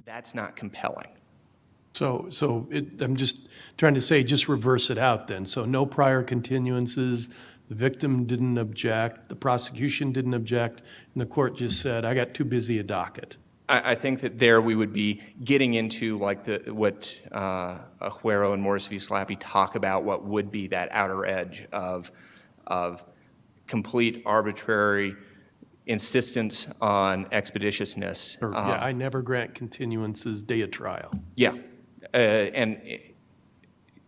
That's not compelling. I'm just trying to say, just reverse it out then. So no prior continuances, the victim didn't object, the prosecution didn't object, and the court just said, I got too busy a docket. I think that there we would be getting into like what Ajuero and Morris v. Slappy talk about, what would be that outer edge of complete arbitrary insistence on expeditiousness. Yeah, I never grant continuances day of trial. Yeah, and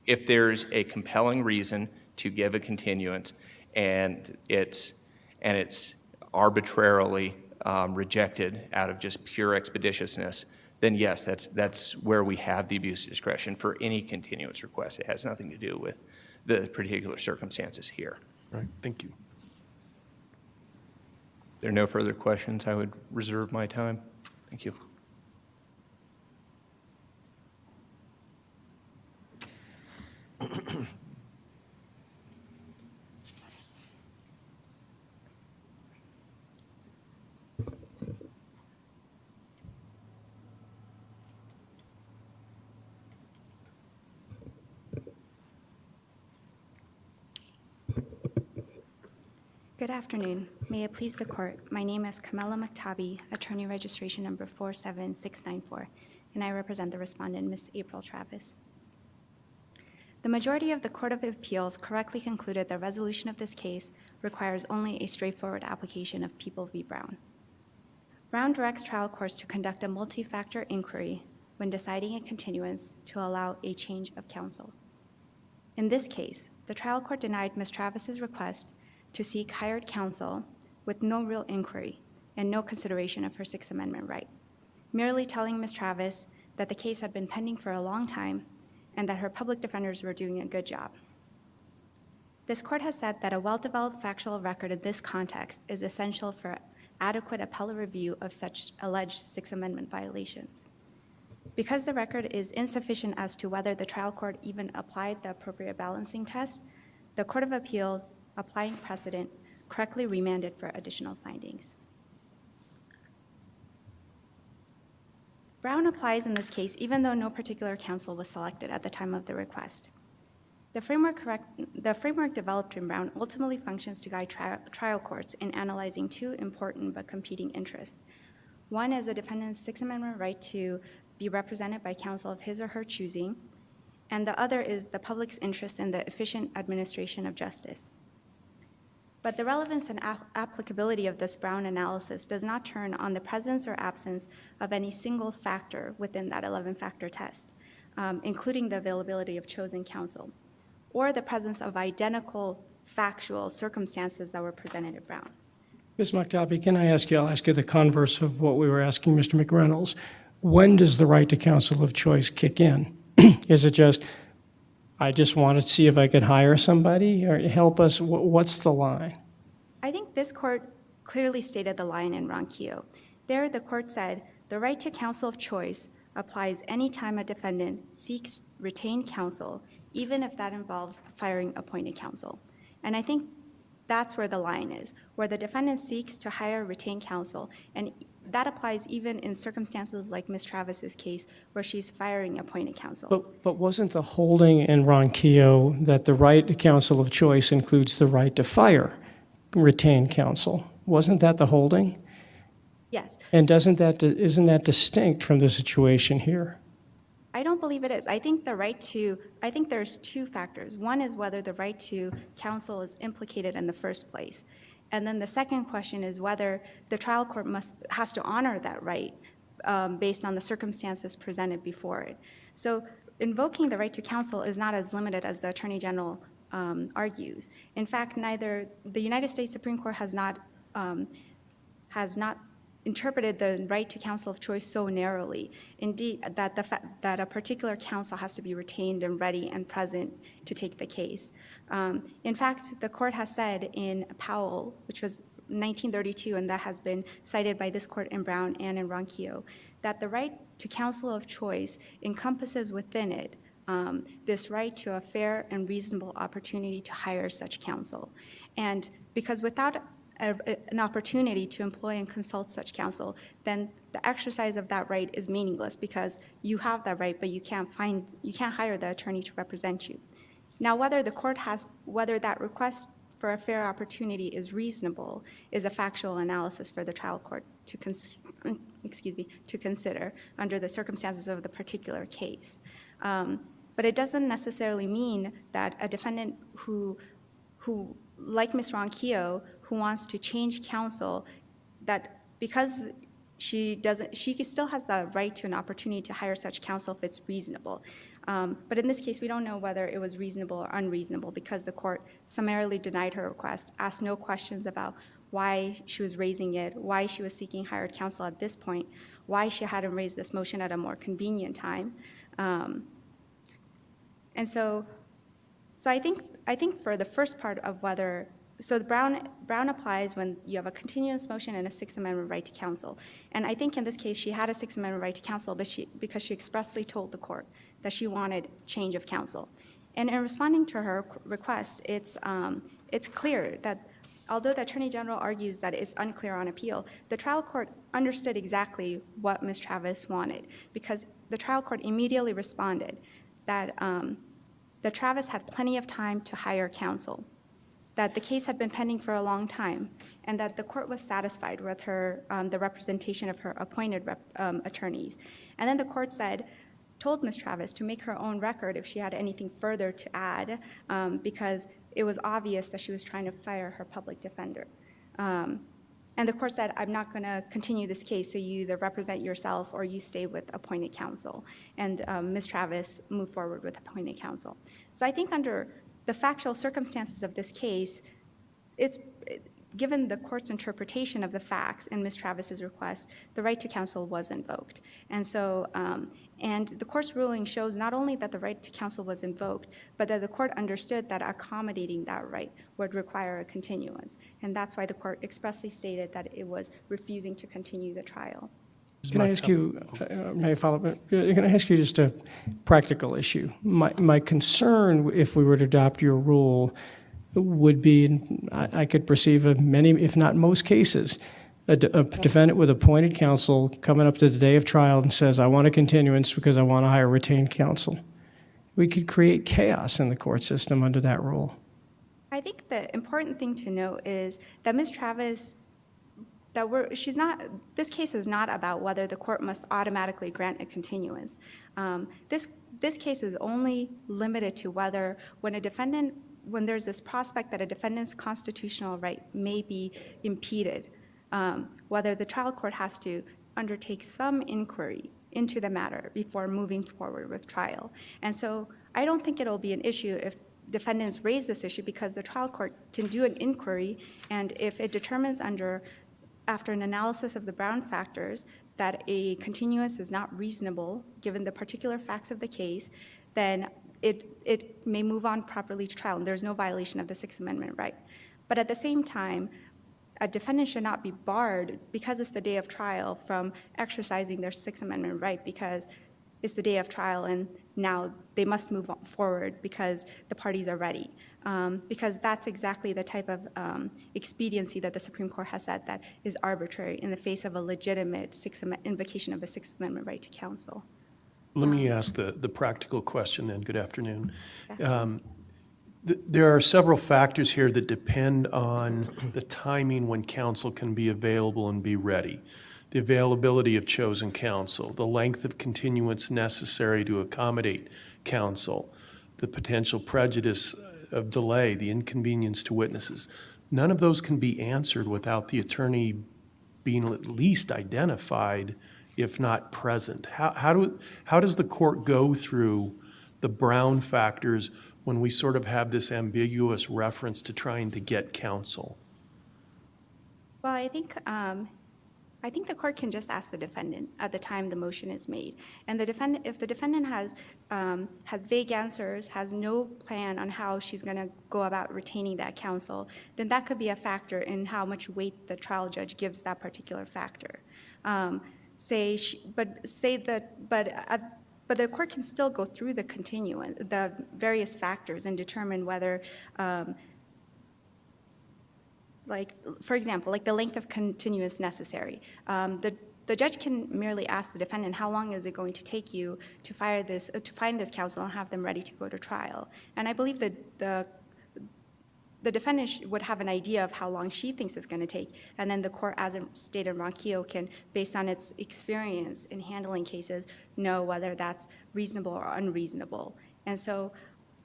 if there's a compelling reason to give a continuance and it's arbitrarily rejected out of just pure expeditiousness, then yes, that's where we have the abuse of discretion for any continuance request. It has nothing to do with the particular circumstances here. Right, thank you. If there are no further questions, I would reserve my time. Thank you. Good afternoon. May it please the court. My name is Kamala Maktabi, attorney registration number 47694, and I represent the respondent, Ms. April Travis. The majority of the Court of Appeals correctly concluded the resolution of this case requires only a straightforward application of People v. Brown. Brown directs trial courts to conduct a multi-factor inquiry when deciding a continuance to allow a change of counsel. In this case, the trial court denied Ms. Travis's request to seek hired counsel with no real inquiry and no consideration of her Sixth Amendment right, merely telling Ms. Travis that the case had been pending for a long time and that her public defenders were doing a good job. This court has said that a well-developed factual record in this context is essential for adequate appellate review of such alleged Sixth Amendment violations. Because the record is insufficient as to whether the trial court even applied the appropriate balancing test, the Court of Appeals, applying precedent, correctly remanded for additional findings. Brown applies in this case even though no particular counsel was selected at the time of the request. The framework developed in Brown ultimately functions to guide trial courts in analyzing two important but competing interests. One is a defendant's Sixth Amendment right to be represented by counsel of his or her choosing, and the other is the public's interest in the efficient administration of justice. But the relevance and applicability of this Brown analysis does not turn on the presence or absence of any single factor within that 11-factor test, including the availability of chosen counsel, or the presence of identical factual circumstances that were presented at Brown. Ms. Maktabi, can I ask you, I'll ask you the converse of what we were asking Mr. McReynolds. When does the right to counsel of choice kick in? Is it just, I just want to see if I could hire somebody, or help us? What's the line? I think this court clearly stated the line in Ronquillo. There, the court said, the right to counsel of choice applies any time a defendant seeks retained counsel, even if that involves firing appointed counsel. And I think that's where the line is, where the defendant seeks to hire retained counsel, and that applies even in circumstances like Ms. Travis's case, where she's firing appointed counsel. But wasn't the holding in Ronquillo that the right to counsel of choice includes the right to fire retained counsel? Wasn't that the holding? Yes. And isn't that distinct from the situation here? I don't believe it is. I think there's two factors. One is whether the right to counsel is implicated in the first place. And then the second question is whether the trial court has to honor that right based on the circumstances presented before it. So invoking the right to counsel is not as limited as the Attorney General argues. In fact, neither the United States Supreme Court has not interpreted the right to counsel of choice so narrowly, indeed, that a particular counsel has to be retained and ready and present to take the case. In fact, the court has said in Powell, which was 1932, and that has been cited by this court in Brown and in Ronquillo, that the right to counsel of choice encompasses within it this right to a fair and reasonable opportunity to hire such counsel. And because without an opportunity to employ and consult such counsel, then the exercise of that right is meaningless because you have that right, but you can't hire the attorney to represent you. Now, whether that request for a fair opportunity is reasonable is a factual analysis for the trial court to consider under the circumstances of the particular case. But it doesn't necessarily mean that a defendant who like Ms. Ronquillo, who wants to change counsel, that because she still has the right to an opportunity to hire such counsel if it's reasonable. But in this case, we don't know whether it was reasonable or unreasonable because the court summarily denied her request, asked no questions about why she was raising it, why she was seeking hired counsel at this point, why she hadn't raised this motion at a more convenient time. And so I think for the first part of whether, so the Brown applies when you have a continuance motion and a Sixth Amendment right to counsel. And I think in this case, she had a Sixth Amendment right to counsel because she expressly told the court that she wanted change of counsel. And in responding to her request, it's clear that although the Attorney General argues that it's unclear on appeal, the trial court understood exactly what Ms. Travis wanted because the trial court immediately responded that Travis had plenty of time to hire counsel, that the case had been pending for a long time, and that the court was satisfied with her, the representation of her appointed attorneys. And then the court told Ms. Travis to make her own record if she had anything further to add, because it was obvious that she was trying to fire her public defender. And the court said, I'm not going to continue this case, so you either represent yourself or you stay with appointed counsel. And Ms. Travis moved forward with appointed counsel. So I think under the factual circumstances of this case, given the court's interpretation of the facts in Ms. Travis's request, the right to counsel was invoked. And so, and the court's ruling shows not only that the right to counsel was invoked, but that the court understood that accommodating that right would require a continuance. And that's why the court expressly stated that it was refusing to continue the trial. Can I ask you, may I follow up? Can I ask you just a practical issue? My concern, if we were to adopt your rule, would be, I could perceive of many, if not most cases, a defendant with appointed counsel coming up to the day of trial and says, I want a continuance because I want to hire retained counsel. We could create chaos in the court system under that rule. I think the important thing to note is that Ms. Travis, this case is not about whether the court must automatically grant a continuance. This case is only limited to whether when there's this prospect that a defendant's constitutional right may be impeded, whether the trial court has to undertake some inquiry into the matter before moving forward with trial. And so I don't think it'll be an issue if defendants raise this issue because the trial court can do an inquiry, and if it determines after an analysis of the Brown factors that a continuance is not reasonable given the particular facts of the case, then it may move on properly to trial, and there's no violation of the Sixth Amendment right. But at the same time, a defendant should not be barred because it's the day of trial from exercising their Sixth Amendment right because it's the day of trial and now they must move forward because the parties are ready. Because that's exactly the type of expediency that the Supreme Court has said that is arbitrary in the face of a legitimate invocation of a Sixth Amendment right to counsel. Let me ask the practical question then. Good afternoon. There are several factors here that depend on the timing when counsel can be available and be ready. The availability of chosen counsel, the length of continuance necessary to accommodate counsel, the potential prejudice of delay, the inconvenience to witnesses. None of those can be answered without the attorney being at least identified, if not present. How does the court go through the Brown factors when we sort of have this ambiguous reference to trying to get counsel? Well, I think the court can just ask the defendant at the time the motion is made. And if the defendant has vague answers, has no plan on how she's going to go about retaining that counsel, then that could be a factor in how much weight the trial judge gives that particular factor. But the court can still go through the various factors and determine whether like, for example, like the length of continuance necessary. The judge can merely ask the defendant, how long is it going to take you to find this counsel and have them ready to go to trial? And I believe that the defendant would have an idea of how long she thinks it's going to take, and then the court, as it stated in Ronquillo, can, based on its experience in handling cases, know whether that's reasonable or unreasonable. And so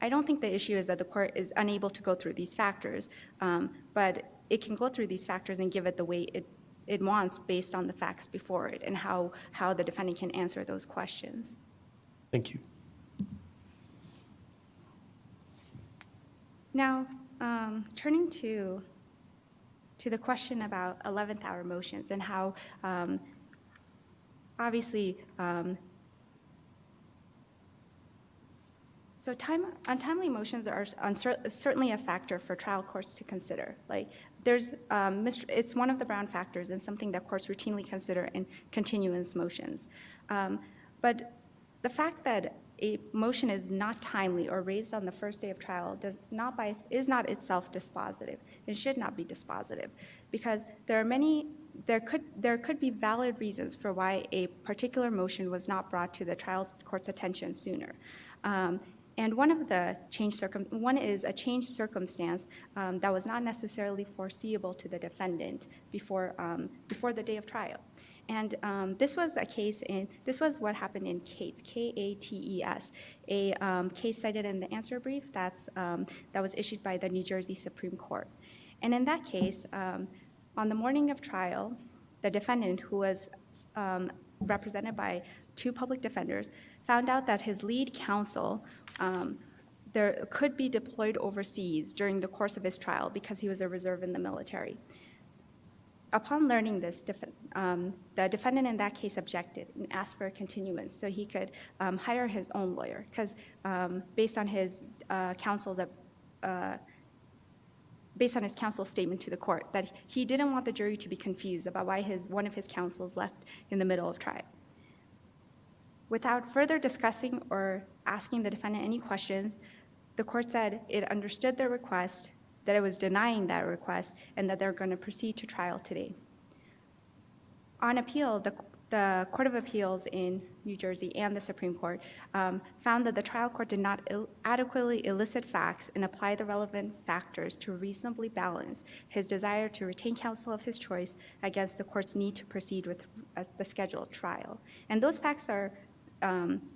I don't think the issue is that the court is unable to go through these factors, but it can go through these factors and give it the weight it wants based on the facts before it and how the defendant can answer those questions. Thank you. Now, turning to the question about 11th hour motions and how obviously so untimely motions are certainly a factor for trial courts to consider. Like it's one of the Brown factors and something that courts routinely consider in continuance motions. But the fact that a motion is not timely or raised on the first day of trial is not itself dispositive. It should not be dispositive, because there could be valid reasons for why a particular motion was not brought to the trial court's attention sooner. And one is a changed circumstance that was not necessarily foreseeable to the defendant before the day of trial. And this was what happened in Cates, K-A-T-E-S, a case cited in the answer brief that was issued by the New Jersey Supreme Court. And in that case, on the morning of trial, the defendant, who was represented by two public defenders, found out that his lead counsel could be deployed overseas during the course of his trial because he was a reserve in the military. Upon learning this, the defendant in that case objected and asked for a continuance so he could hire his own lawyer, because based on his counsel's statement to the court, that he didn't want the jury to be confused about why one of his counsels left in the middle of trial. Without further discussing or asking the defendant any questions, the court said it understood the request, that it was denying that request, and that they're going to proceed to trial today. On appeal, the Court of Appeals in New Jersey and the Supreme Court found that the trial court did not adequately elicit facts and apply the relevant factors to reasonably balance his desire to retain counsel of his choice against the court's need to proceed with the scheduled trial. And those facts are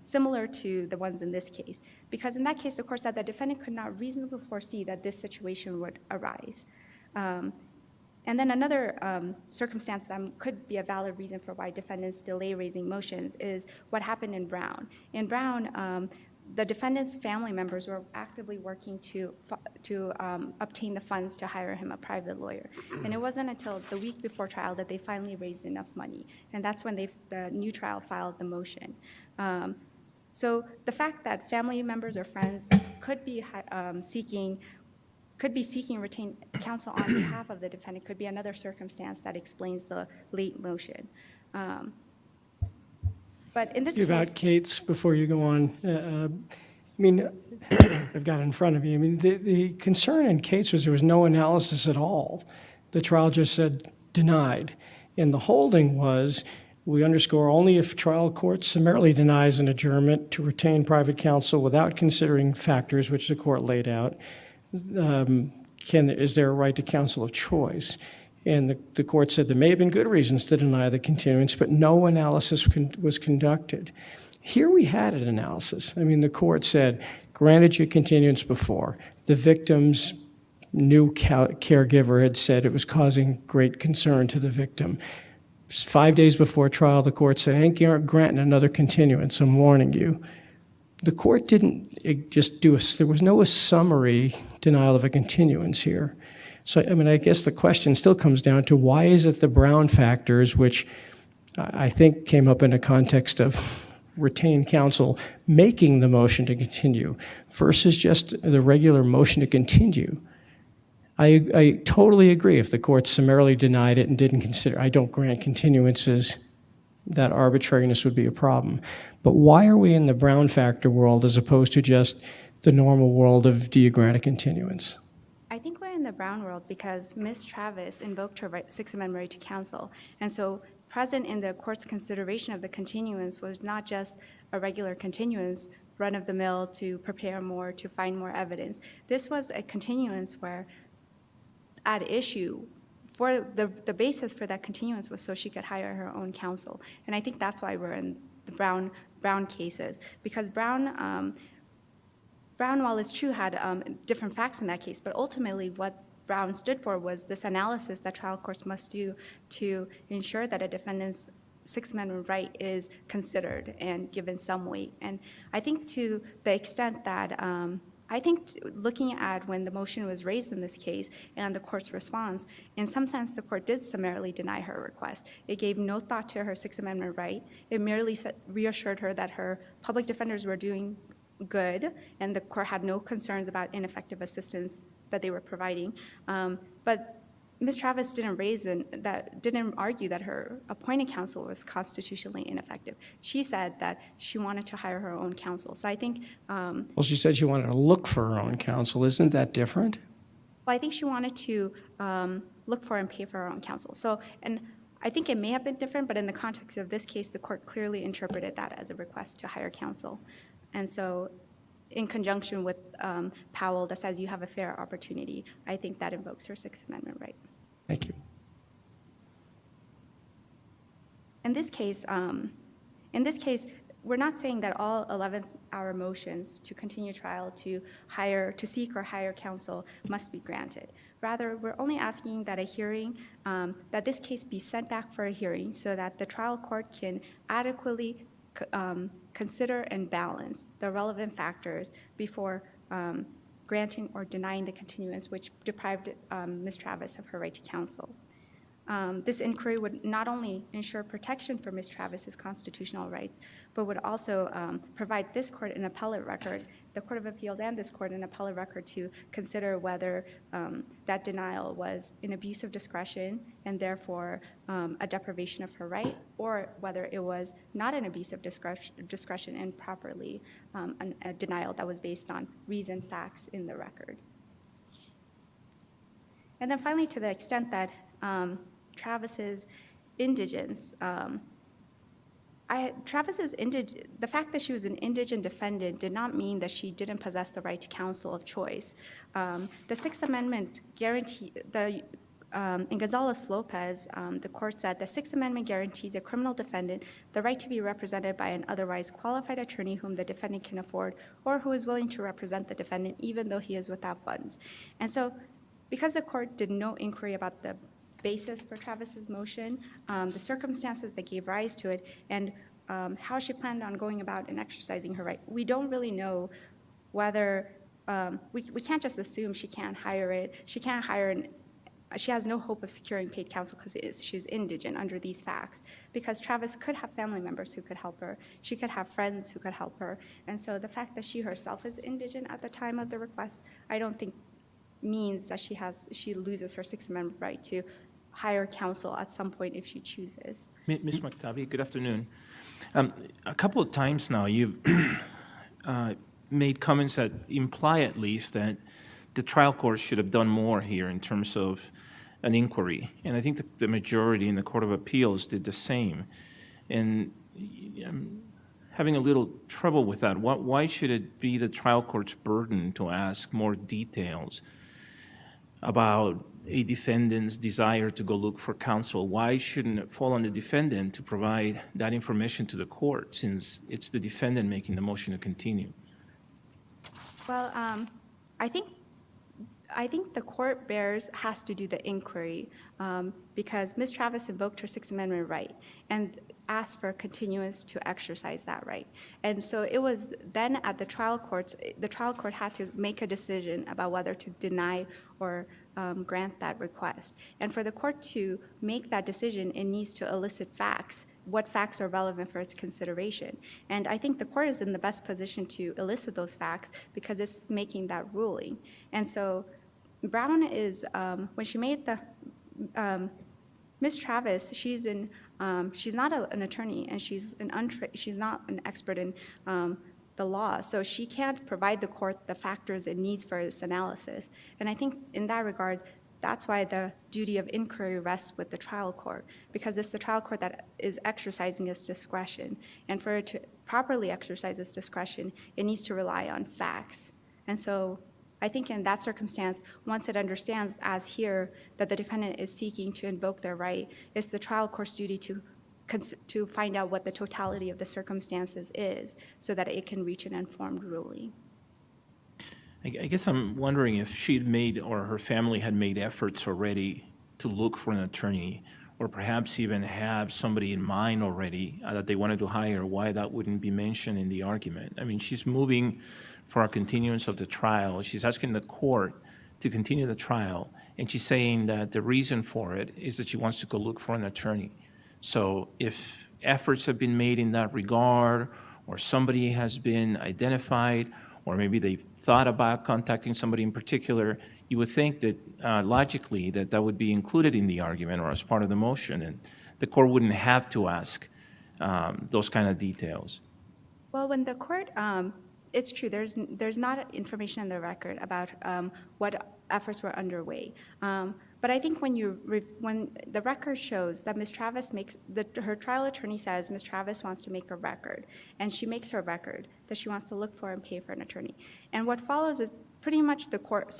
similar to the ones in this case, because in that case, the court said the defendant could not reasonably foresee that this situation would arise. And then another circumstance that could be a valid reason for why defendants delay raising motions is what happened in Brown. In Brown, the defendant's family members were actively working to obtain the funds to hire him a private lawyer. And it wasn't until the week before trial that they finally raised enough money. And that's when the new trial filed the motion. So the fact that family members or friends could be seeking retained counsel on behalf of the defendant could be another circumstance that explains the late motion. But in this case— About Cates, before you go on, I mean, I've got it in front of me. I mean, the concern in Cates was there was no analysis at all. The trial just said denied. And the holding was, we underscore only if trial court summarily denies an adjournment to retain private counsel without considering factors which the court laid out, is there a right to counsel of choice? And the court said there may have been good reasons to deny the continuance, but no analysis was conducted. Here we had an analysis. I mean, the court said, granted you continuance before. The victim's new caregiver had said it was causing great concern to the victim. 5 days before trial, the court said, I ain't granting another continuance, I'm warning you. The court didn't just there was no summary denial of a continuance here. So, I mean, I guess the question still comes down to why is it the Brown factors, which I think came up in a context of retained counsel making the motion to continue versus just the regular motion to continue. I totally agree if the court summarily denied it and didn't consider, I don't grant continuances, that arbitrariness would be a problem. But why are we in the Brown factor world as opposed to just the normal world of do you grant a continuance? I think we're in the Brown world because Ms. Travis invoked her Sixth Amendment right to counsel. And so present in the court's consideration of the continuance was not just a regular continuance, run-of-the-mill to prepare more, to find more evidence. This was a continuance where at issue for the basis for that continuance was so she could hire her own counsel. And I think that's why we're in the Brown cases, because Brown, while it's true, had different facts in that case, but ultimately what Brown stood for was this analysis that trial courts must do to ensure that a defendant's Sixth Amendment right is considered and given some weight. And I think to the extent that looking at when the motion was raised in this case and the court's response, in some sense, the court did summarily deny her request. It gave no thought to her Sixth Amendment right. It merely reassured her that her public defenders were doing good, and the court had no concerns about ineffective assistance that they were providing. But Ms. Travis didn't argue that her appointed counsel was constitutionally ineffective. She said that she wanted to hire her own counsel. So I think. Well, she said she wanted to look for her own counsel. Isn't that different? Well, I think she wanted to look for and pay for her own counsel. So, and I think it may have been different, but in the context of this case, the court clearly interpreted that as a request to hire counsel. And so, in conjunction with Powell that says you have a fair opportunity, I think that invokes her Sixth Amendment right. Thank you. In this case, we're not saying that all 11th-hour motions to continue trial to seek or hire counsel must be granted. Rather, we're only asking that that this case be sent back for a hearing so that the trial court can adequately consider and balance the relevant factors before granting or denying the continuance, which deprived Ms. Travis of her right to counsel. This inquiry would not only ensure protection for Ms. Travis's constitutional rights, but would also provide this court an appellate record, the Court of Appeals and this court an appellate record to consider whether that denial was an abuse of discretion and therefore a deprivation of her right, or whether it was not an abuse of discretion and properly a denial that was based on reasoned facts in the record. And then finally, to the extent that Travis's indigence, the fact that she was an indigent defendant did not mean that she didn't possess the right to counsel of choice. The Sixth Amendment guarantee, in Gonzalez-Lopez, the court said the Sixth Amendment guarantees a criminal defendant the right to be represented by an otherwise qualified attorney whom the defendant can afford or who is willing to represent the defendant even though he is without funds. And so because the court did no inquiry about the basis for Travis's motion, the circumstances that gave rise to it, and how she planned on going about and exercising her right, we don't really know whether, we can't just assume she can't hire it. She can't hire she has no hope of securing paid counsel because she's indigent under these facts, because Travis could have family members who could help her. She could have friends who could help her. And so the fact that she herself is indigent at the time of the request, I don't think means that she loses her Sixth Amendment right to hire counsel at some point if she chooses. Ms. McTavish, good afternoon. A couple of times now you've made comments that imply at least that the trial court should have done more here in terms of an inquiry. And I think the majority in the Court of Appeals did the same. And I'm having a little trouble with that. Why should it be the trial court's burden to ask more details about a defendant's desire to go look for counsel? Why shouldn't it fall on the defendant to provide that information to the court, since it's the defendant making the motion to continue? Well, I think the court has to do the inquiry because Ms. Travis invoked her Sixth Amendment right and asked for a continuance to exercise that right. And so it was then at the trial court had to make a decision about whether to deny or grant that request. And for the court to make that decision, it needs to elicit facts, what facts are relevant for its consideration. And I think the court is in the best position to elicit those facts because it's making that ruling. And so Brown is, when she made the, Ms. Travis, she's not an attorney, and she's not an expert in the law. So she can't provide the court the factors it needs for its analysis. And I think in that regard, that's why the duty of inquiry rests with the trial court, because it's the trial court that is exercising its discretion. And for it to properly exercise its discretion, it needs to rely on facts. And so I think in that circumstance, once it understands, as here, that the defendant is seeking to invoke their right, it's the trial court's duty to find out what the totality of the circumstances is so that it can reach an informed ruling. I guess I'm wondering if she'd made, or her family had made efforts already to look for an attorney, or perhaps even have somebody in mind already that they wanted to hire, why that wouldn't be mentioned in the argument. I mean, she's moving for a continuance of the trial. She's asking the court to continue the trial, and she's saying that the reason for it is that she wants to go look for an attorney. So if efforts have been made in that regard, or somebody has been identified, or maybe they thought about contacting somebody in particular, you would think that logically that would be included in the argument or as part of the motion, and the court wouldn't have to ask those kind of details. Well, when the court, it's true, there's not information in the record about what efforts were underway. But I think when the record shows that Ms. Travis her trial attorney says Ms. Travis wants to make a record, and she makes her record that she wants to look for and pay for an attorney. And what follows is pretty much the court,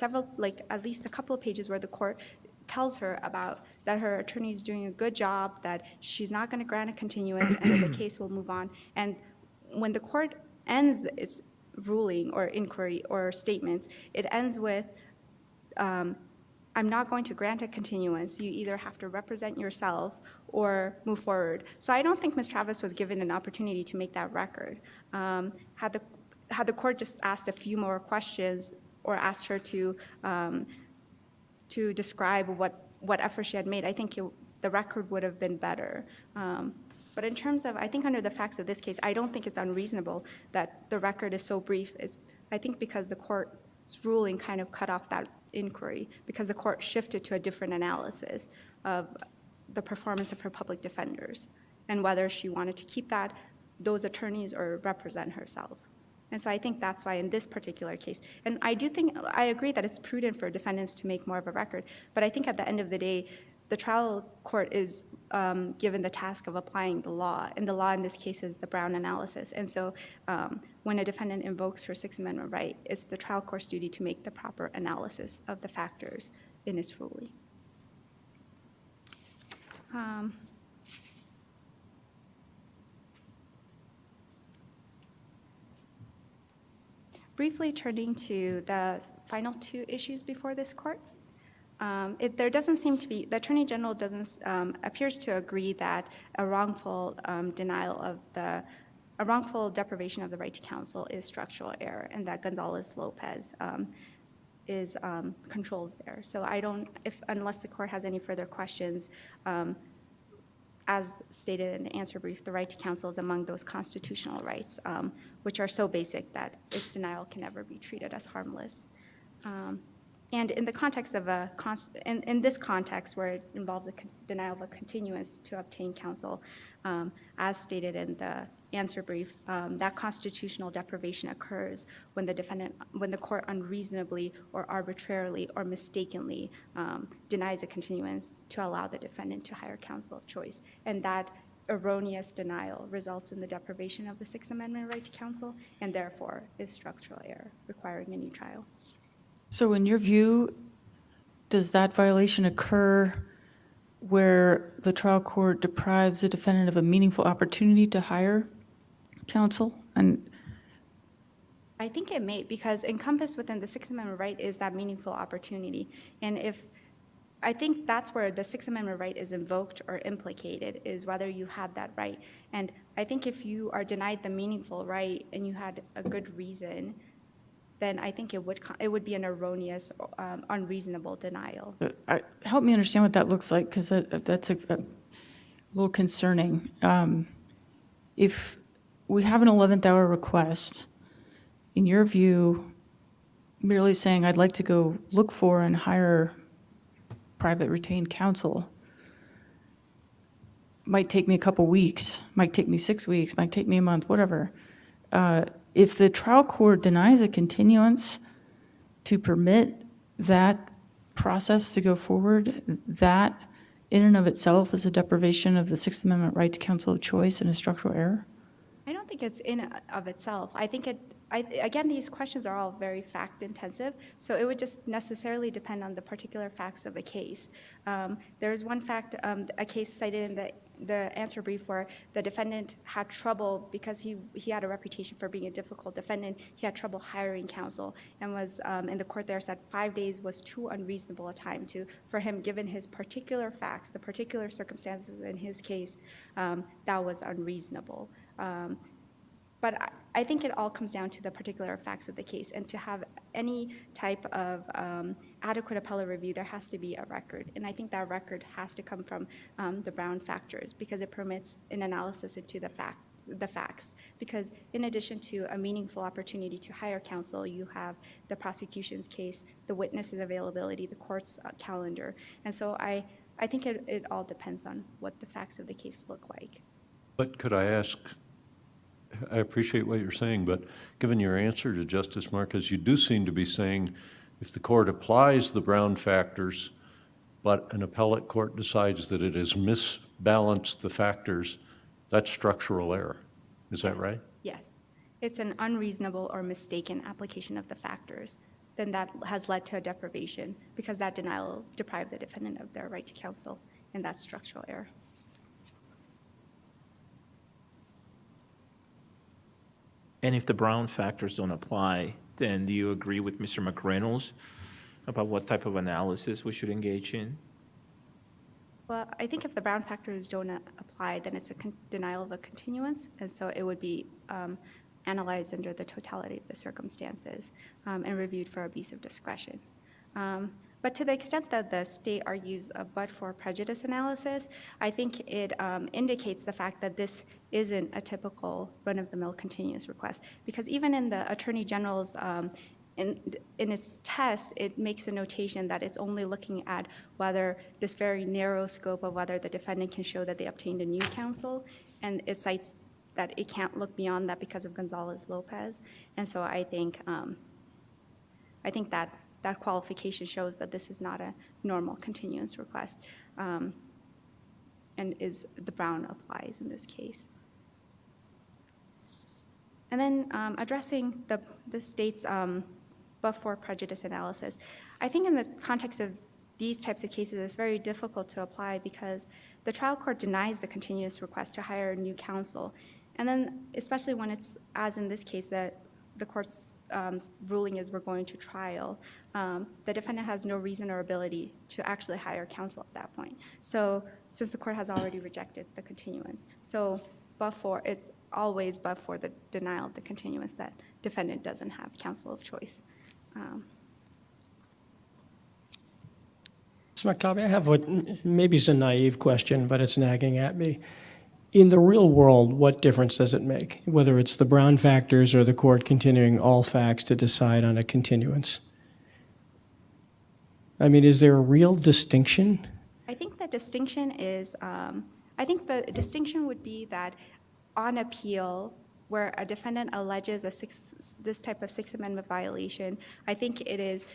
at least a couple of pages where the court tells her about that her attorney is doing a good job, that she's not going to grant a continuance, and that the case will move on. And when the court ends its ruling or inquiry or statements, it ends with, I'm not going to grant a continuance. You either have to represent yourself or move forward. So I don't think Ms. Travis was given an opportunity to make that record. Had the court just asked a few more questions or asked her to describe what effort she had made, I think the record would have been better. But in terms of, I think under the facts of this case, I don't think it's unreasonable that the record is so brief. I think because the court's ruling kind of cut off that inquiry, because the court shifted to a different analysis of the performance of her public defenders and whether she wanted to keep those attorneys or represent herself. And so I think that's why in this particular case, and I agree that it's prudent for defendants to make more of a record, but I think at the end of the day, the trial court is given the task of applying the law, and the law in this case is the Brown analysis. And so when a defendant invokes her Sixth Amendment right, it's the trial court's duty to make the proper analysis of the factors in its ruling. Briefly turning to the final two issues before this court. There doesn't seem to be, the Attorney General appears to agree that a wrongful deprivation of the right to counsel is structural error, and that Gonzalez-Lopez controls there. So unless the court has any further questions, as stated in the answer brief, the right to counsel is among those constitutional rights, which are so basic that its denial can never be treated as harmless. And in the context of in this context where it involves a denial of a continuance to obtain counsel, as stated in the answer brief, that constitutional deprivation occurs when the court unreasonably or arbitrarily or mistakenly denies a continuance to allow the defendant to hire counsel of choice. And that erroneous denial results in the deprivation of the Sixth Amendment right to counsel, and therefore is structural error, requiring a new trial. So in your view, does that violation occur where the trial court deprives the defendant of a meaningful opportunity to hire counsel? And I think it may, because encompassed within the Sixth Amendment right is that meaningful opportunity. And I think that's where the Sixth Amendment right is invoked or implicated, is whether you had that right. And I think if you are denied the meaningful right and you had a good reason, then I think it would be an erroneous, unreasonable denial. help me understand what that looks like, because that's a little concerning. If we have an 11th hour request, in your view, merely saying I'd like to go look for and hire private retained counsel might take me a couple weeks, might take me 6 weeks, might take me a month, whatever. if the trial court denies a continuance to permit that process to go forward, that in and of itself is a deprivation of the Sixth Amendment right to counsel of choice and a structural error? I don't think it's in of itself. I think again, these questions are all very fact intensive, so it would just necessarily depend on the particular facts of a case. There's one fact, a case cited in the answer brief where the defendant had trouble because he had a reputation for being a difficult defendant. He had trouble hiring counsel and was in the court there said 5 days was too unreasonable a time for him, given his particular facts, the particular circumstances in his case, that was unreasonable. But I think it all comes down to the particular facts of the case, and to have any type of adequate appellate review, there has to be a record. And I think that record has to come from the Brown factors, because it permits an analysis into the facts. Because in addition to a meaningful opportunity to hire counsel, you have the prosecution's case, the witnesses' availability, the court's calendar. And so I think it all depends on what the facts of the case look like. But could I ask, I appreciate what you're saying, but given your answer to Justice Marcus, you do seem to be saying if the court applies the Brown factors, but an appellate court decides that it has misbalanced the factors, that's structural error. Is that right? Yes. It's an unreasonable or mistaken application of the factors, then that has led to a deprivation, because that denial deprived the defendant of their right to counsel, and that's structural error. And if the Brown factors don't apply, then do you agree with Mr. McReynolds about what type of analysis we should engage in? Well, I think if the Brown factors don't apply, then it's a denial of a continuance, and so it would be analyzed under the totality of the circumstances and reviewed for abuse of discretion. But to the extent that the state argues a but-for prejudice analysis, I think it indicates the fact that this isn't a typical run-of-the-mill continuous request. Because even in the Attorney General's, in its test, it makes a notation that it's only looking at whether this very narrow scope of whether the defendant can show that they obtained a new counsel, and it cites that it can't look beyond that because of Gonzalez-Lopez. And so I think that qualification shows that this is not a normal continuance request, and the Brown applies in this case. And then addressing the state's but-for prejudice analysis, I think in the context of these types of cases, it's very difficult to apply because the trial court denies the continuous request to hire a new counsel. And then especially when it's, as in this case, that the court's ruling is we're going to trial, the defendant has no reason or ability to actually hire counsel at that point. So since the court has already rejected the continuance, so it's always but for the denial of the continuance that defendant doesn't have counsel of choice. Mr. McTabi, I have what maybe is a naive question, but it's nagging at me. In the real world, what difference does it make, whether it's the Brown factors or the court continuing all facts to decide on a continuance? I mean, is there a real distinction? I think the distinction is, would be that on appeal, where a defendant alleges this type of Sixth Amendment violation, I think it is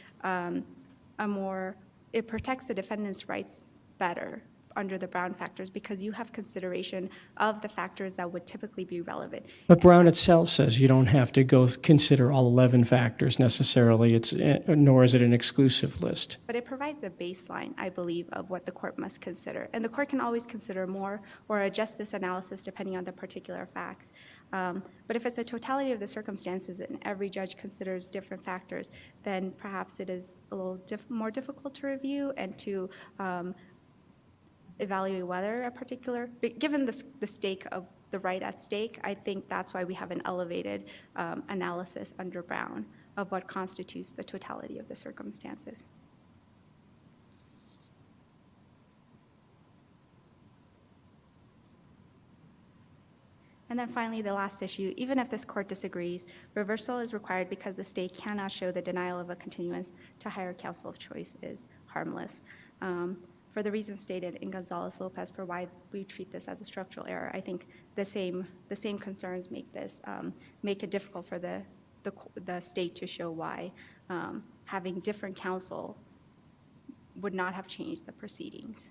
it protects the defendant's rights better under the Brown factors because you have consideration of the factors that would typically be relevant. But Brown itself says you don't have to go consider all 11 factors necessarily, nor is it an exclusive list. But it provides a baseline, I believe, of what the court must consider. And the court can always consider more or adjust this analysis depending on the particular facts. But if it's a totality of the circumstances and every judge considers different factors, then perhaps it is a little more difficult to review and to evaluate whether a particular, given the stake of the right at stake, I think that's why we have an elevated analysis under Brown of what constitutes the totality of the circumstances. And then finally, the last issue, even if this court disagrees, reversal is required because the state cannot show the denial of a continuance to hire counsel of choice is harmless. for the reasons stated in Gonzalez-Lopez for why we treat this as a structural error, I think the same concerns make this, make it difficult for the state to show why having different counsel would not have changed the proceedings.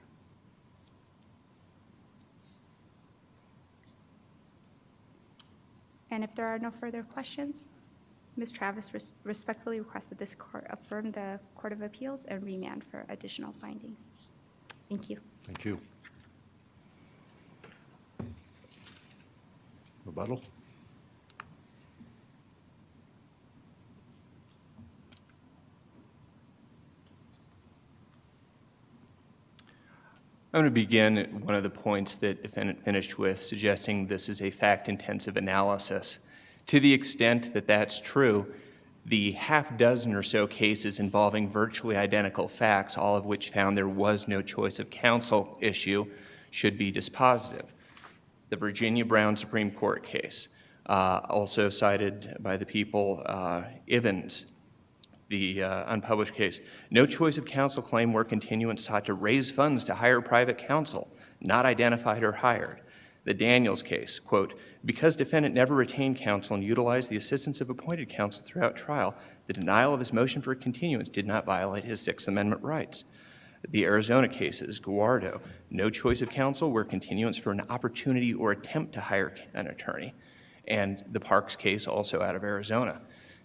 And if there are no further questions, Ms. Travis respectfully requests that this court affirm the Court of Appeals and remand for additional findings. Thank you. Thank you. Rebuttal? I'm going to begin at one of the points that defendant finished with, suggesting this is a fact-intensive analysis. To the extent that that's true, the half dozen or so cases involving virtually identical facts, all of which found there was no choice of counsel issue, should be dispositive. The Virginia Brown Supreme Court case, also cited by the people, Ivins, the unpublished case, no choice of counsel claim where continuance sought to raise funds to hire private counsel, not identified or hired. The Daniels case, quote, because defendant never retained counsel and utilized the assistance of appointed counsel throughout trial, the denial of his motion for continuance did not violate his Sixth Amendment rights. The Arizona cases, Guardo, no choice of counsel where continuance for an opportunity or attempt to hire an attorney. And the Parks case, also out of Arizona.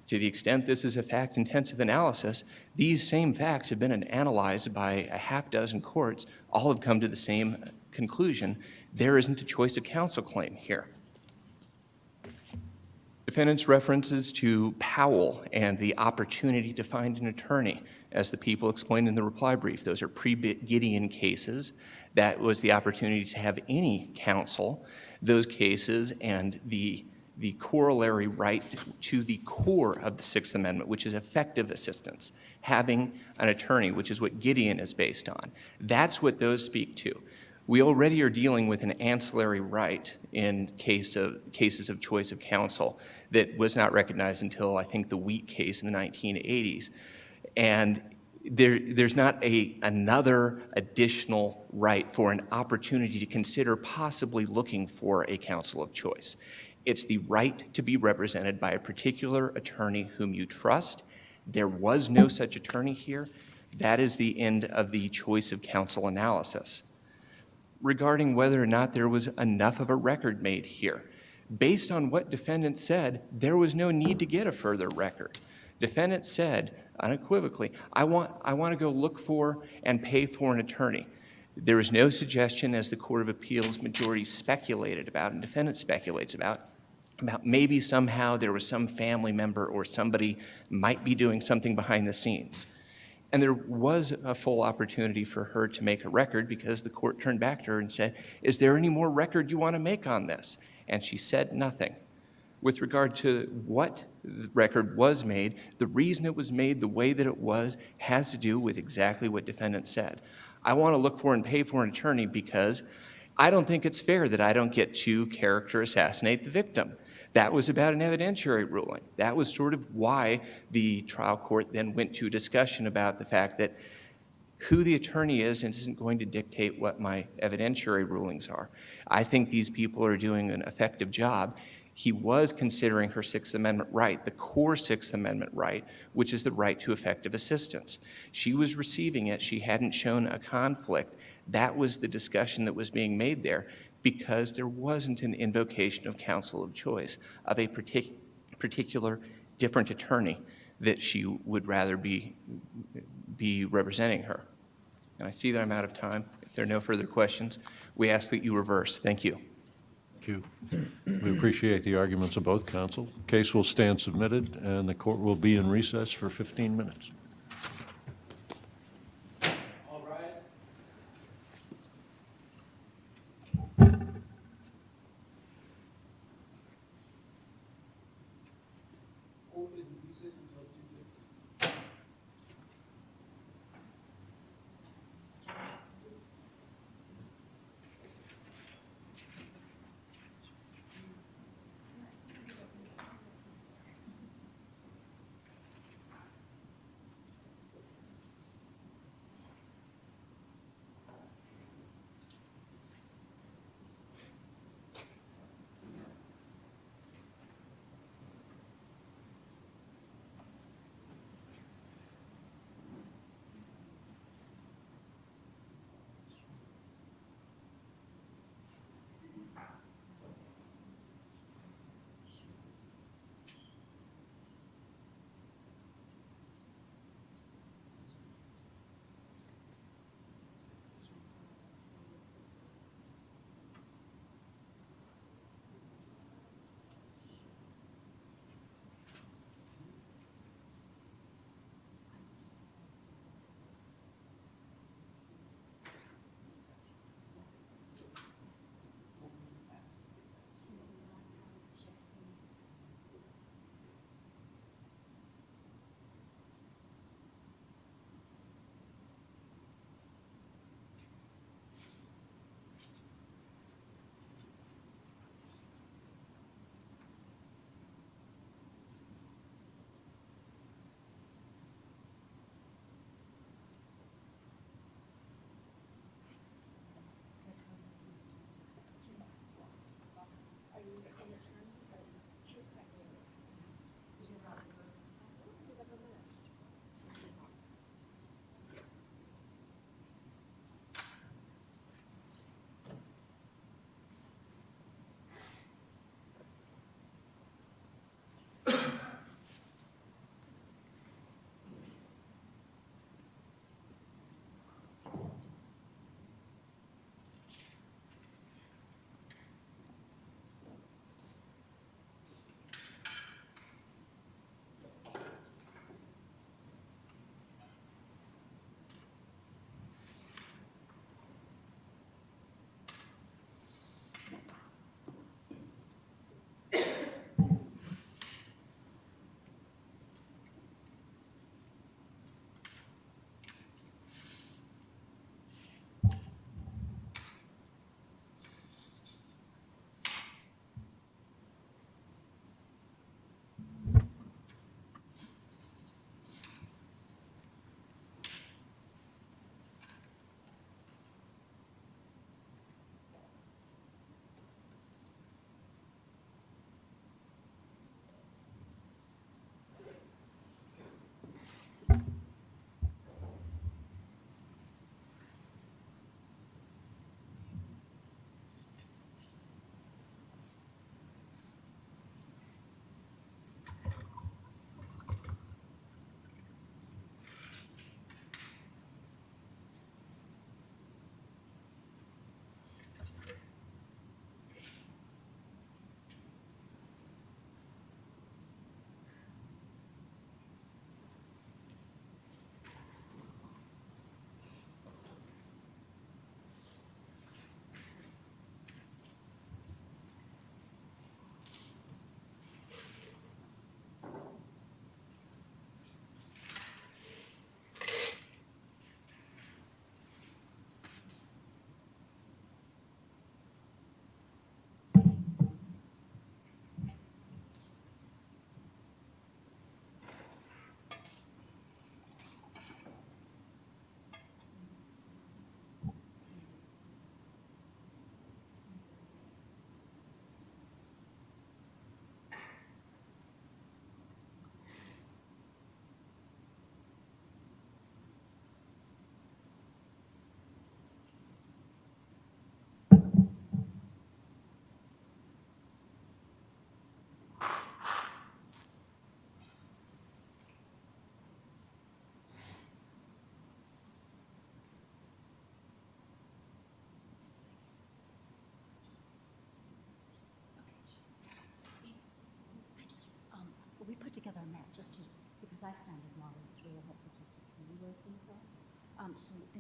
To the extent this is a fact-intensive analysis, these same facts have been analyzed by a half dozen courts. All have come to the same conclusion. There isn't a choice of counsel claim here. Defendant's references to Powell and the opportunity to find an attorney, as the people explained in the reply brief, those are pre-Gideon cases. That was the opportunity to have any counsel. Those cases and the corollary right to the core of the Sixth Amendment, which is effective assistance, having an attorney, which is what Gideon is based on. That's what those speak to. We already are dealing with an ancillary right in cases of choice of counsel that was not recognized until, I think, the Wheat case in the 1980s. And there's not another additional right for an opportunity to consider possibly looking for a counsel of choice. It's the right to be represented by a particular attorney whom you trust. There was no such attorney here. That is the end of the choice of counsel analysis. Regarding whether or not there was enough of a record made here, based on what defendant said, there was no need to get a further record. Defendant said unequivocally, I want to go look for and pay for an attorney. There was no suggestion, as the Court of Appeals majority speculated about and defendant speculates about maybe somehow there was some family member or somebody might be doing something behind the scenes. And there was a full opportunity for her to make a record because the court turned back to her and said, is there any more record you want to make on this? And she said nothing. With regard to what the record was made, the reason it was made the way that it was has to do with exactly what defendant said. I want to look for and pay for an attorney because I don't think it's fair that I don't get to character assassinate the victim. That was about an evidentiary ruling. That was sort of why the trial court then went to a discussion about the fact that who the attorney is isn't going to dictate what my evidentiary rulings are. I think these people are doing an effective job. He was considering her Sixth Amendment right, the core Sixth Amendment right, which is the right to effective assistance. She was receiving it. She hadn't shown a conflict. That was the discussion that was being made there because there wasn't an invocation of counsel of choice of a particular different attorney that she would rather be representing her. And I see that I'm out of time. If there are no further questions, we ask that you reverse. Thank you. Thank you. We appreciate the arguments of both counsel. Case will stand submitted, and the court will be in recess for 15 minutes. All rise.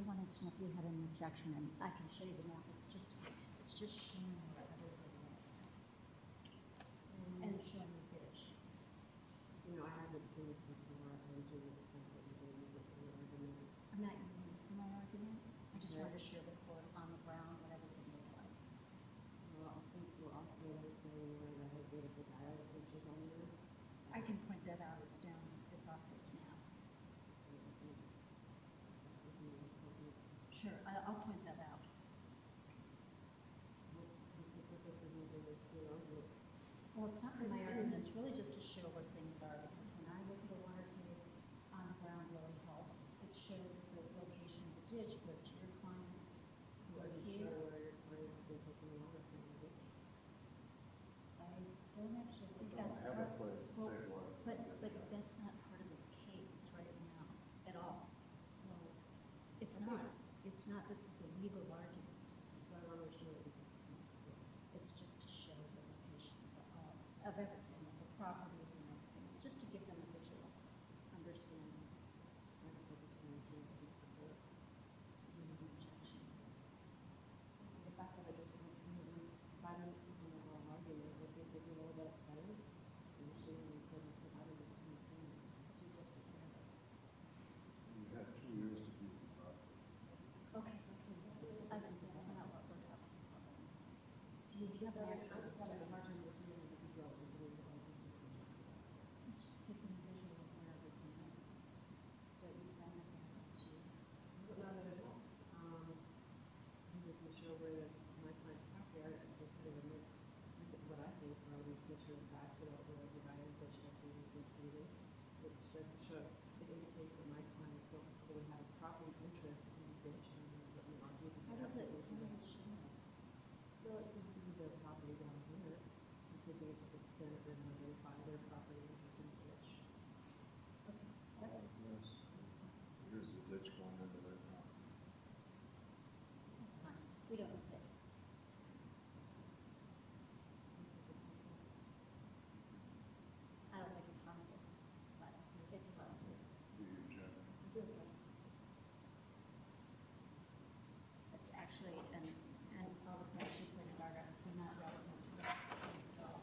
wanted to know if you had an objection, and I can show you the map. It's just showing where everything is. And it's showing the ditch. You know, I haven't seen this before. I usually use something that they use it for the argument. I'm not using it for my argument. I just wanted to show the court on the ground what everything looked like. Well, I think we're also going to say where the beautiful dial features on there. I can point that out. It's down, it's off this map. Sure, I'll point that out. What's the purpose of moving this to an argument? Well, it's not for my argument, it's really just to show where things are, because when I look at a water case, on the ground really helps. It shows the location of the ditch, goes to your clients who are Doesn't here. show where your client's been taking the water from the ditch. I don't actually think that's part, well, but that's not part of this case right now, at all. Well, it's not, this is a legal argument. So I want to show this. It's just to show the location of everything, of the properties and everything. It's just to give them a visual understanding. I don't think it's going to change this support. Do you have an objection to it? The fact that I just want somebody, if I don't people know an argument, I think they get a little bit excited. And shame and couldn't provide it too soon. So you just declare it. You had 2 years to do the project. Okay, yes. I think that's not what we're talking about. Do you have an actual objection? It's just to give them a visual of where everything is. Don't you find that that helps you? Not that it helps. I'm making sure where my client's property are, just so it makes, what I think, probably picture of back to where the guy is that should be completed. It's just show, it indicates that my clients don't really have property interest in the ditch, and there's certain argument. How does it show? Well, it says this is their property down here, which is the extent of their identify their property interest in the ditch. Okay, that's, Yes. Here's the ditch going into their property. that's fine. We don't need it. I don't think it's harmful, but it's fine. Do you object? It's actually, and all the things you pointed out are not relevant to this case at all.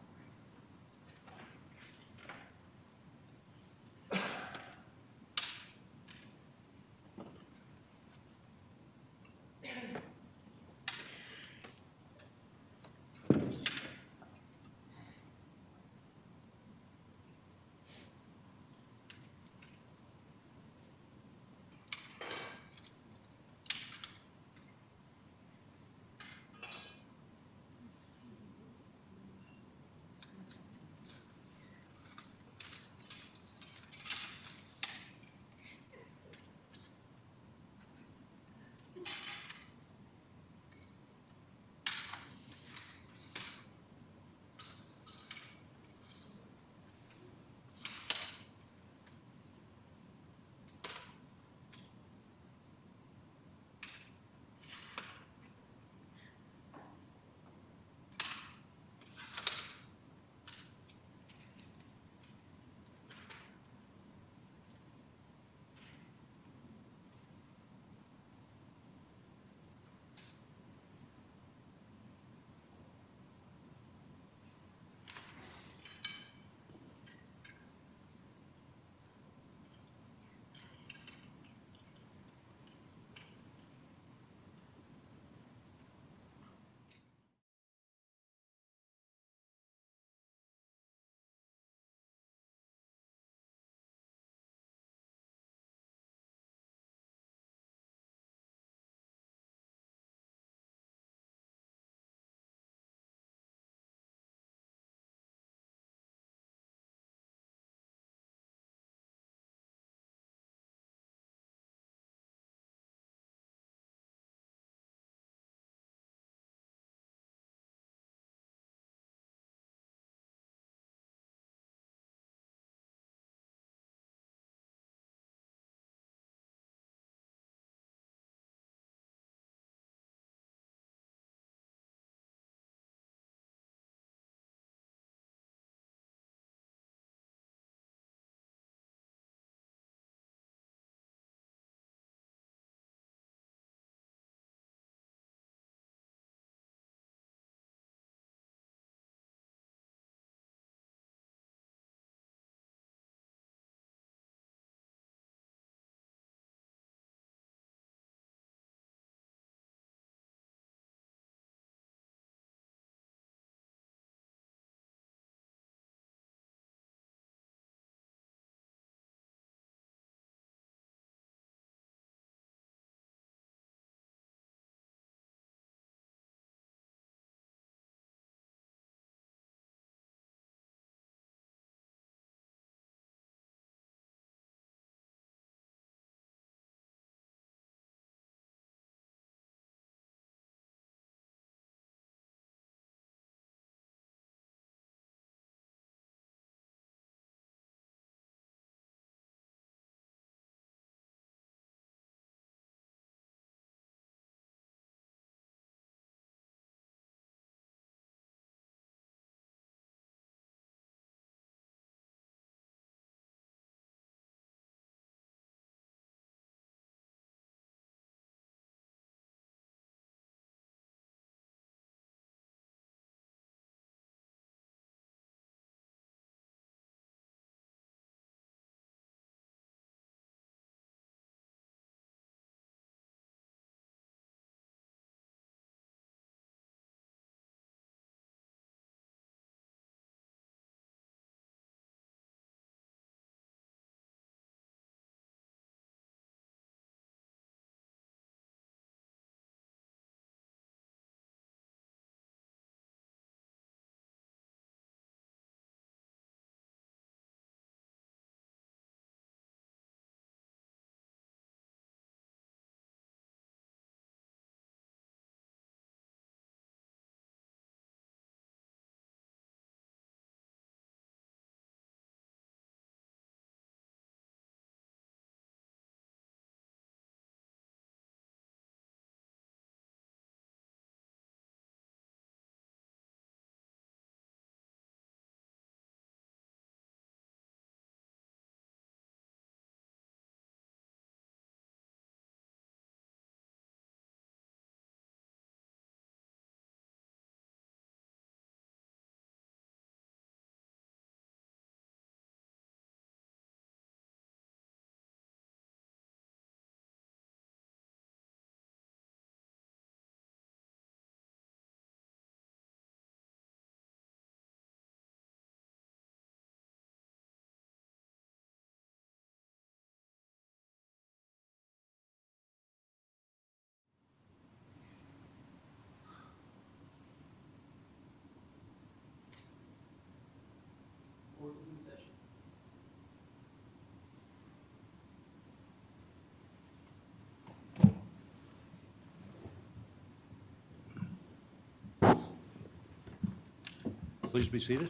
Please be seated.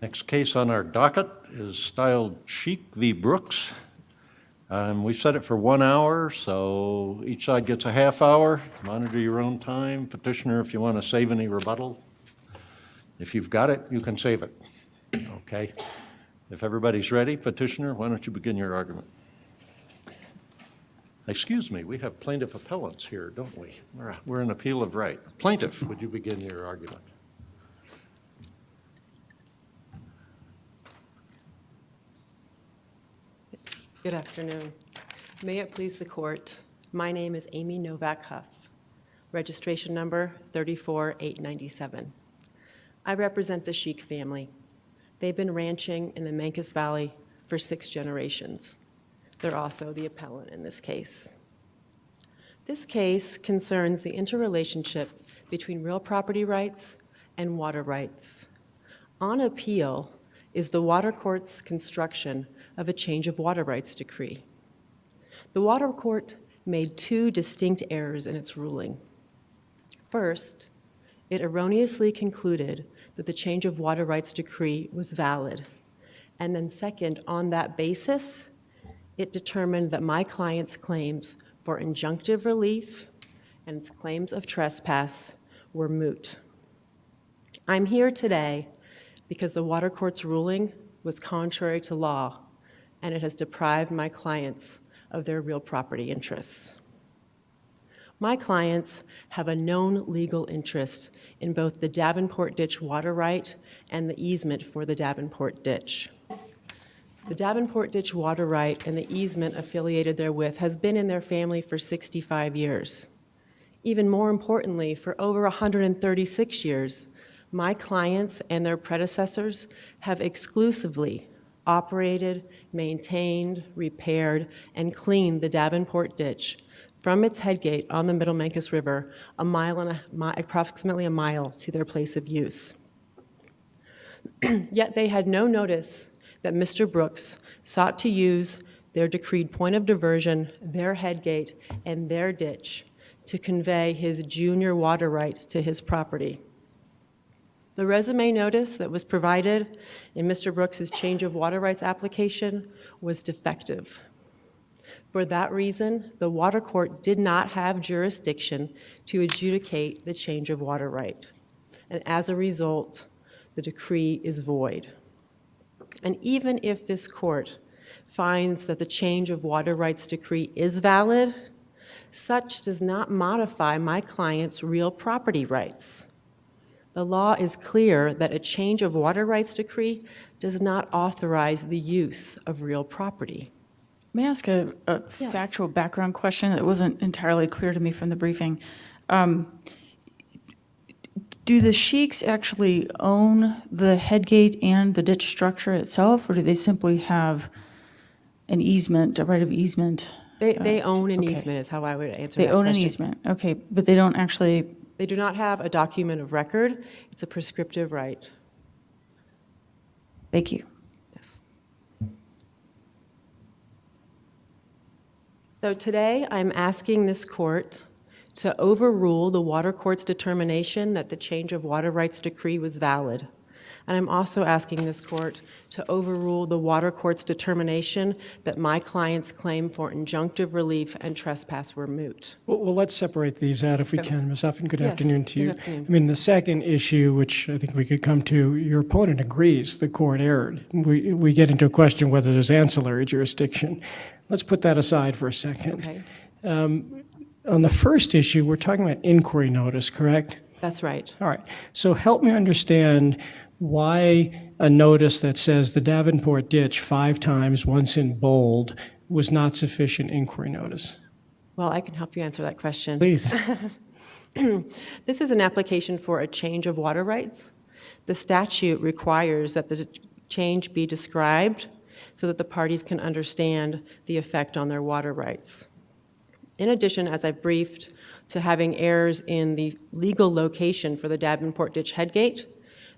Next case on our docket is styled Sheik v. Brooks. We've set it for 1 hour, so each side gets a half hour. Monitor your own time. Petitioner, if you want to save any rebuttal. If you've got it, you can save it. Okay? If everybody's ready, petitioner, why don't you begin your argument? Excuse me, we have plaintiff appellants here, don't we? We're an appeal of right. Plaintiff, would you begin your argument? Good afternoon. May it please the court, my name is Amy Novak Huff, registration number 34897. I represent the Sheik family. They've been ranching in the Mancos Valley for 6 generations. They're also the appellant in this case. This case concerns the interrelationship between real property rights and water rights. On appeal is the water court's construction of a change of water rights decree. The water court made 2 distinct errors in its ruling. First, it erroneously concluded that the change of water rights decree was valid. And then second, on that basis, it determined that my client's claims for injunctive relief and its claims of trespass were moot. I'm here today because the water court's ruling was contrary to law, and it has deprived my clients of their real property interests. My clients have a known legal interest in both the Davenport Ditch water right and the easement for the Davenport Ditch. The Davenport Ditch water right and the easement affiliated therewith has been in their family for 65 years. Even more importantly, for over 136 years, my clients and their predecessors have exclusively operated, maintained, repaired, and cleaned the Davenport Ditch from its headgate on the Middle Mancos River, approximately a mile to their place of use. Yet they had no notice that Mr. Brooks sought to use their decreed point of diversion, their headgate, and their ditch to convey his junior water right to his property. The resume notice that was provided in Mr. Brooks's change of water rights application was defective. For that reason, the water court did not have jurisdiction to adjudicate the change of water right. And as a result, the decree is void. And even if this court finds that the change of water rights decree is valid, such does not modify my client's real property rights. The law is clear that a change of water rights decree does not authorize the use of real property. May I ask a Yes. factual background question that wasn't entirely clear to me from the briefing? Do the Sheiks actually own the headgate and the ditch structure itself, or do they simply have an easement, a right of easement? They own an okay. easement is how I would answer They that own an question. easement, okay, but they don't actually, They do not have a document of record. It's a prescriptive right. thank you. Yes. So today, I'm asking this court to overrule the water court's determination that the change of water rights decree was valid. And I'm also asking this court to overrule the water court's determination that my client's claim for injunctive relief and trespass were moot. Well, let's separate these out if we can. Ms. Huffman, good Yes, afternoon to you. good afternoon. I mean, the second issue, which I think we could come to, your opponent agrees the court erred. We get into a question whether there's ancillary jurisdiction. Let's put that aside for a second. Okay, On the first issue, we're talking about inquiry notice, correct? that's right. All right. So help me understand why a notice that says the Davenport ditch 5 times, once in bold, was not sufficient inquiry notice. Well, I can help you answer that question. Please. This is an application for a change of water rights. The statute requires that the change be described so that the parties can understand the effect on their water rights. In addition, as I briefed, to having errors in the legal location for the Davenport Ditch headgate,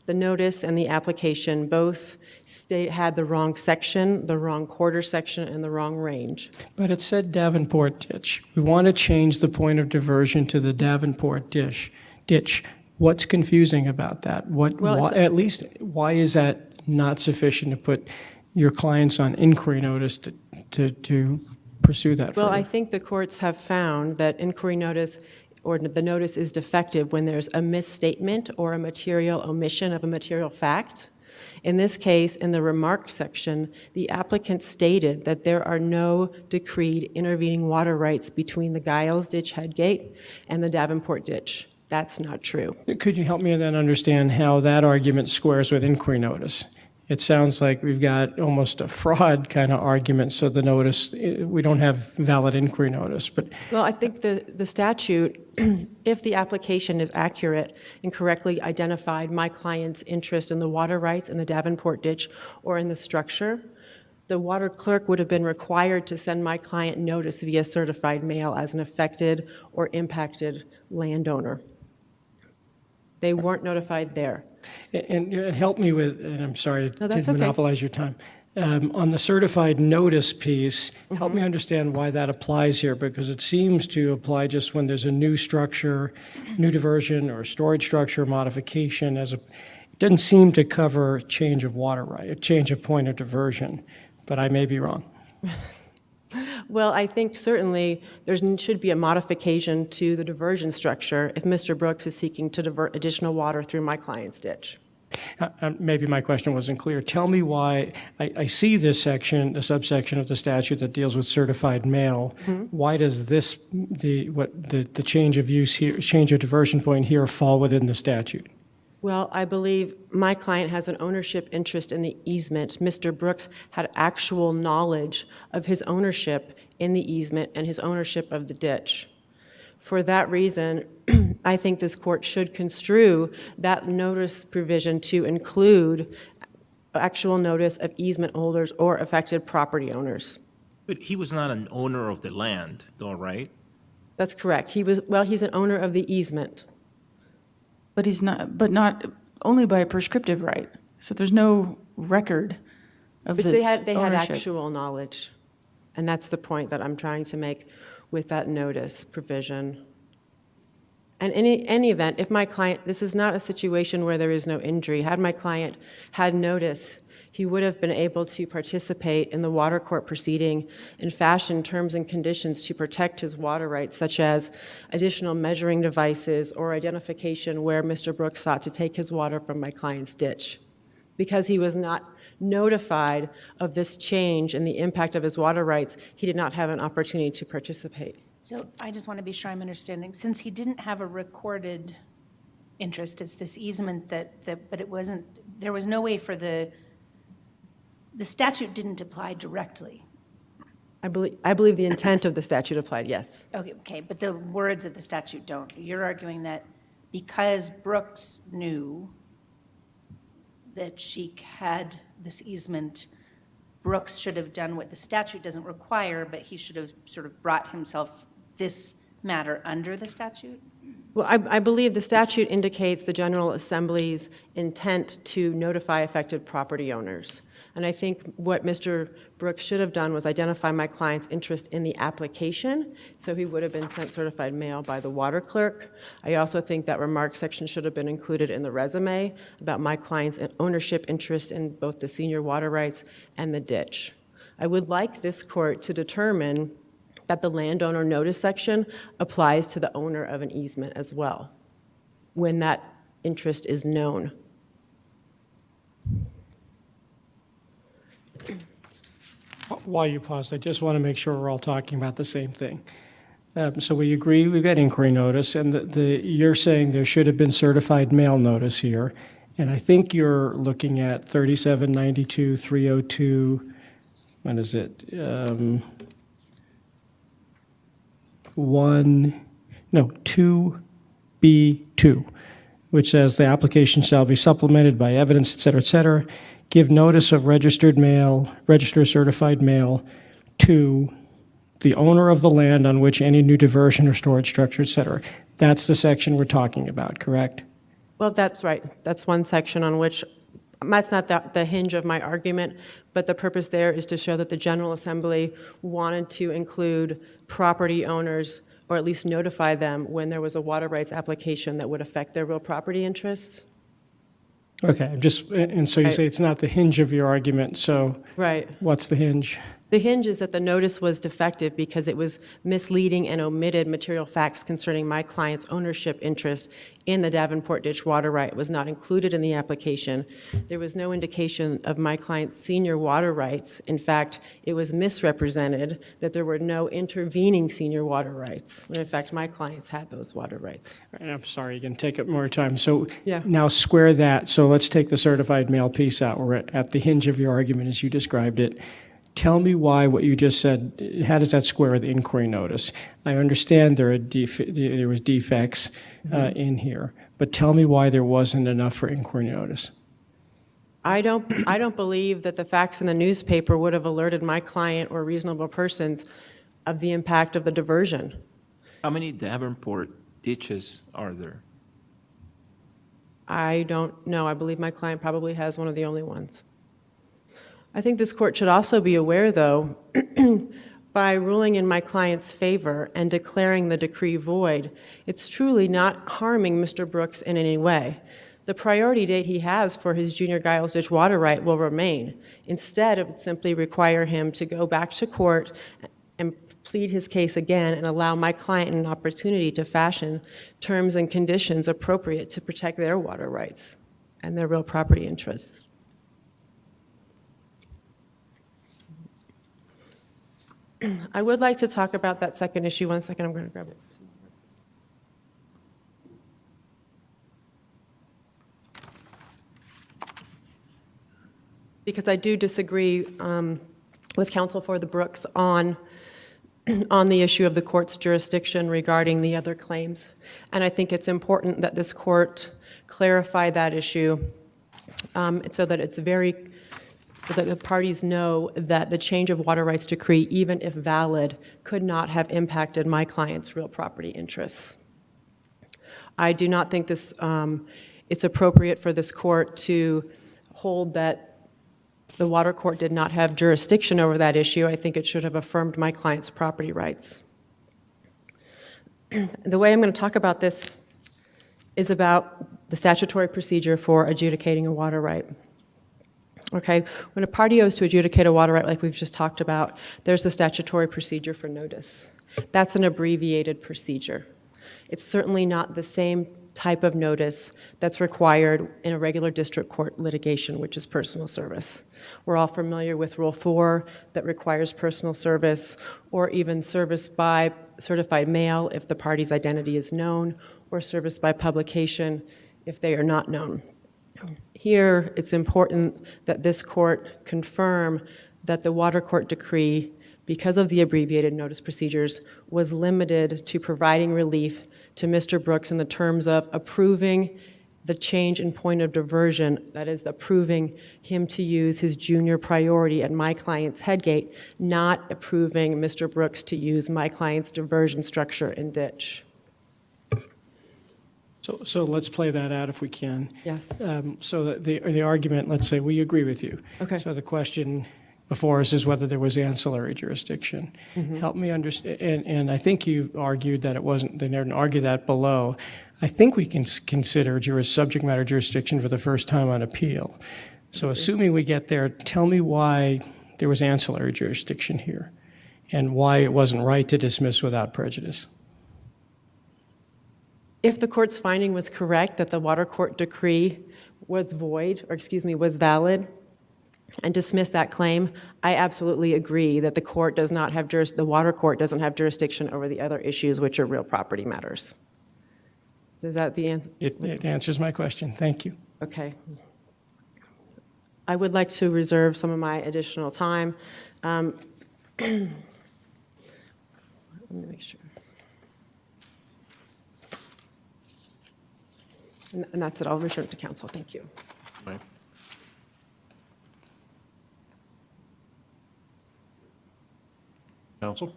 the notice and the application both had the wrong section, the wrong quarter section, and the wrong range. But it said Davenport ditch. We want to change the point of diversion to the Davenport ditch. What's confusing about that? At least, why is that not sufficient to put your clients on inquiry notice to pursue that Well, I further? think the courts have found that inquiry notice or the notice is defective when there's a misstatement or a material omission of a material fact. In this case, in the remark section, the applicant stated that there are no decreed intervening water rights between the Giles Ditch head gate and the Davenport Ditch. That's not true. Could you help me then understand how that argument squares with inquiry notice? It sounds like we've got almost a fraud kind of argument, so the notice, we don't have valid inquiry notice, but Well, I think the statute, if the application is accurate and correctly identified my client's interest in the water rights in the Davenport Ditch or in the structure, the water clerk would have been required to send my client notice via certified mail as an affected or impacted landowner. They weren't notified there. And help me with, and I'm sorry No, to that's okay. monopolize your time. On the certified notice piece, help Mm-hmm. me understand why that applies here, because it seems to apply just when there's a new structure, new diversion, or storage structure modification. It doesn't seem to cover change of water right, a change of point of diversion, but I may be wrong. Well, I think certainly there should be a modification to the diversion structure if Mr. Brooks is seeking to divert additional water through my client's ditch. Maybe my question wasn't clear. Tell me why, I see this section, the subsection of the statute that deals with certified mail. Why does this, the change of use here, change of diversion point here fall within the statute? Well, I believe my client has an ownership interest in the easement. Mr. Brooks had actual knowledge of his ownership in the easement and his ownership of the ditch. For that reason, I think this court should construe that notice provision to include actual notice of easement holders or affected property owners. But he was not an owner of the land, though, right? That's correct. He's an owner of the easement. But not only by prescriptive right. So there's no record of But this they had ownership. actual knowledge. And that's the point that I'm trying to make with that notice provision. And in any event, if my client, this is not a situation where there is no injury. Had my client had notice, he would have been able to participate in the water court proceeding and fashion terms and conditions to protect his water rights, such as additional measuring devices or identification where Mr. Brooks sought to take his water from my client's ditch. Because he was not notified of this change and the impact of his water rights, he did not have an opportunity to participate. So I just want to be sure I'm understanding. Since he didn't have a recorded interest, it's this easement but it wasn't, there was no way for the statute didn't apply directly. I believe the intent of the statute applied, yes. Okay, but the words of the statute don't. You're arguing that because Brooks knew that Sheik had this easement, Brooks should have done what the statute doesn't require, but he should have sort of brought himself this matter under the statute? Well, I believe the statute indicates the General Assembly's intent to notify affected property owners. And I think what Mr. Brooks should have done was identify my client's interest in the application, so he would have been sent certified mail by the water clerk. I also think that remark section should have been included in the resume about my client's ownership interest in both the senior water rights and the ditch. I would like this court to determine that the landowner notice section applies to the owner of an easement as well, when that interest is known. While you pause, I just want to make sure we're all talking about the same thing. So we agree we've got inquiry notice, and you're saying there should have been certified mail notice here. And I think you're looking at 3792-302, what is it? 2B2, which says the application shall be supplemented by evidence, et cetera, give notice of registered certified mail to the owner of the land on which any new diversion or storage structure, et cetera. That's the section we're talking about, correct? Well, that's right. That's one section on which, that's not the hinge of my argument, but the purpose there is to show that the General Assembly wanted to include property owners or at least notify them when there was a water rights application that would affect their real property interests. Okay, and so you say it's not the hinge of your argument, so Right. what's the hinge? The hinge is that the notice was defective because it was misleading and omitted material facts concerning my client's ownership interest in the Davenport Ditch water right. It was not included in the application. There was no indication of my client's senior water rights. In fact, it was misrepresented that there were no intervening senior water rights, when in fact my clients had those water rights. And I'm sorry, you can take up more time. So Yeah. now square that. So let's take the certified mail piece out. We're at the hinge of your argument as you described it. Tell me why what you just said, how does that square with the inquiry notice? I understand there was defects in here, but tell me why there wasn't enough for inquiry notice. I don't believe that the facts in the newspaper would have alerted my client or reasonable persons of the impact of the diversion. How many Davenport ditches are there? I don't know. I believe my client probably has one of the only ones. I think this court should also be aware, though, by ruling in my client's favor and declaring the decree void, it's truly not harming Mr. Brooks in any way. The priority date he has for his junior Giles Ditch water right will remain. Instead, it would simply require him to go back to court and plead his case again and allow my client an opportunity to fashion terms and conditions appropriate to protect their water rights and their real property interests. I would like to talk about that second issue. 1 second, I'm going to grab it. Because I do disagree with counsel for the Brooks on the issue of the court's jurisdiction regarding the other claims. And I think it's important that this court clarify that issue so that the parties know that the change of water rights decree, even if valid, could not have impacted my client's real property interests. I do not think it's appropriate for this court to hold that the water court did not have jurisdiction over that issue. I think it should have affirmed my client's property rights. The way I'm going to talk about this is about the statutory procedure for adjudicating a water right. Okay, when a party owes to adjudicate a water right like we've just talked about, there's a statutory procedure for notice. That's an abbreviated procedure. It's certainly not the same type of notice that's required in a regular district court litigation, which is personal service. We're all familiar with Rule 4 that requires personal service, or even service by certified mail if the party's identity is known, or service by publication if they are not known. Here, it's important that this court confirm that the water court decree, because of the abbreviated notice procedures, was limited to providing relief to Mr. Brooks in the terms of approving the change in point of diversion, that is, approving him to use his junior priority at my client's headgate, not approving Mr. Brooks to use my client's diversion structure and ditch. So let's play that out if we can. Yes. So the argument, let's say we agree with you. Okay. So the question before us is whether there was ancillary jurisdiction. Help me understand, and I think you argued that it wasn't, they didn't argue that below. I think we can consider subject matter jurisdiction for the first time on appeal. So assuming we get there, tell me why there was ancillary jurisdiction here and why it wasn't right to dismiss without prejudice. If the court's finding was correct, that the water court decree was void, or excuse me, was valid, and dismiss that claim, I absolutely agree that the court does not have the water court doesn't have jurisdiction over the other issues, which are real property matters. Is that the answer? It answers my question. Thank you. Okay. I would like to reserve some of my additional time. Let me make sure. And that's it. I'll return it to council. Thank you. Right. Counsel?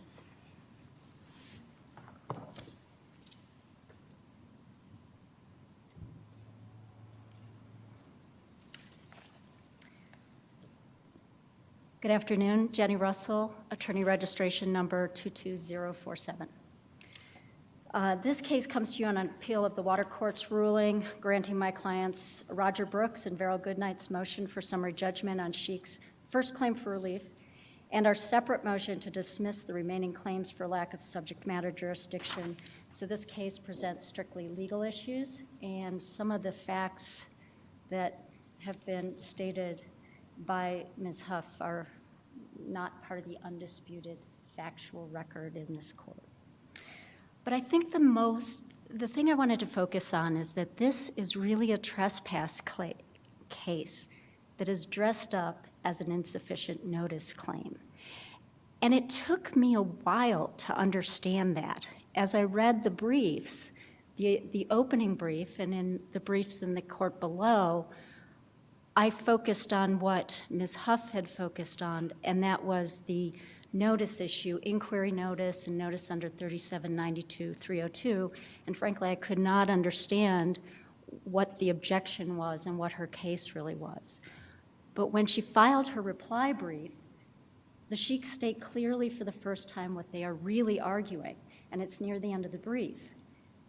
Good afternoon, Jenny Russell, attorney registration number 22047. This case comes to you on an appeal of the Water Court's ruling granting my clients Roger Brooks and Verrill Goodnight's motion for summary judgment on Sheik's first claim for relief, and our separate motion to dismiss the remaining claims for lack of subject matter jurisdiction. So this case presents strictly legal issues, and some of the facts that have been stated by Ms. Huff are not part of the undisputed factual record in this court. But I think the thing I wanted to focus on is that this is really a trespass case that is dressed up as an insufficient notice claim. And it took me a while to understand that. As I read the briefs, the opening brief and in the briefs in the court below, I focused on what Ms. Huff had focused on, and that was the notice issue, inquiry notice and notice under 3792-302, and frankly, I could not understand what the objection was and what her case really was. But when she filed her reply brief, the Sheiks state clearly for the first time what they are really arguing, and it's near the end of the brief.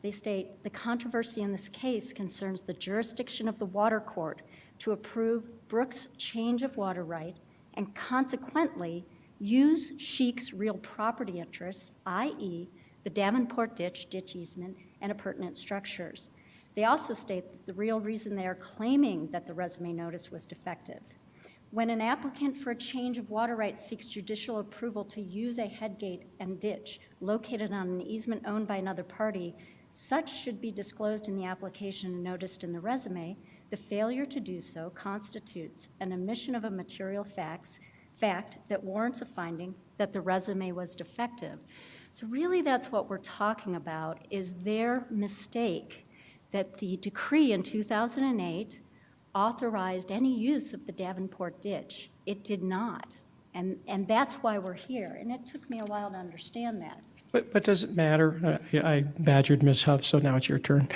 They state, the controversy in this case concerns the jurisdiction of the Water Court to approve Brooks' change of water right and consequently use Sheik's real property interests, i.e. the Davenport ditch easement, and appurtenant structures. They also state that the real reason they are claiming that the resume notice was defective. When an applicant for a change of water rights seeks judicial approval to use a headgate and ditch located on an easement owned by another party, such should be disclosed in the application and noticed in the resume. The failure to do so constitutes an omission of a material fact that warrants a finding that the resume was defective. So really that's what we're talking about, is their mistake that the decree in 2008 authorized any use of the Davenport ditch. It did not, and that's why we're here, and it took me a while to understand that. But does it matter? I badgered Ms. Huff, so now it's your turn.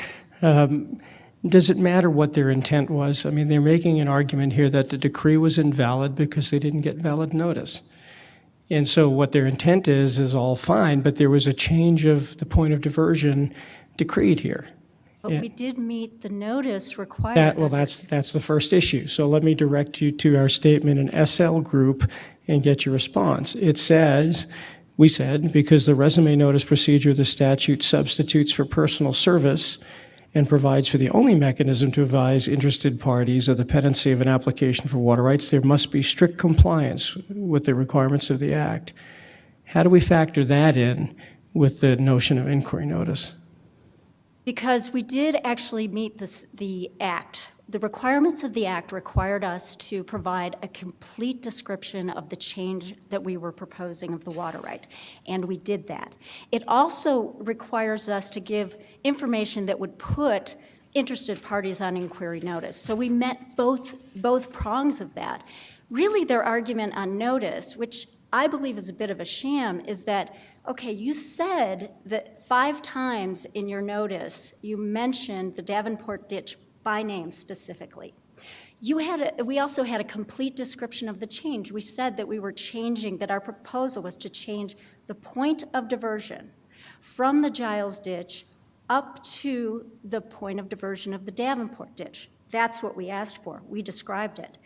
Does it matter what their intent was? I mean, they're making an argument here that the decree was invalid because they didn't get valid notice. And so what their intent is all fine, but there was a change of the point of diversion decreed here. But we did meet the notice required. That's the first issue. So let me direct you to our statement in SL Group and get your response. It says, we said, because the resume notice procedure of the statute substitutes for personal service and provides for the only mechanism to advise interested parties of the pendency of an application for water rights, there must be strict compliance with the requirements of the Act. How do we factor that in with the notion of inquiry notice? Because we did actually meet the Act. The requirements of the Act required us to provide a complete description of the change that we were proposing of the water right, and we did that. It also requires us to give information that would put interested parties on inquiry notice. So we met both prongs of that. Really, their argument on notice, which I believe is a bit of a sham, is that, okay, you said that 5 times in your notice you mentioned the Davenport ditch by name specifically. We also had a complete description of the change. We said that we were changing, that our proposal was to change the point of diversion from the Giles ditch up to the point of diversion of the Davenport ditch. That's what we asked for. We described it.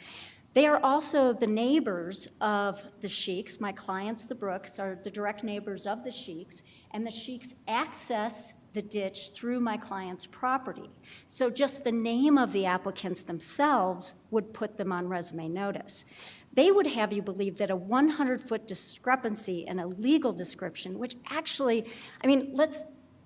They are also the neighbors of the Sheiks. My clients, the Brooks, are the direct neighbors of the Sheiks, and the Sheiks access the ditch through my client's property. So just the name of the applicants themselves would put them on resume notice. They would have you believe that a 100-foot discrepancy in a legal description, which actually, I mean,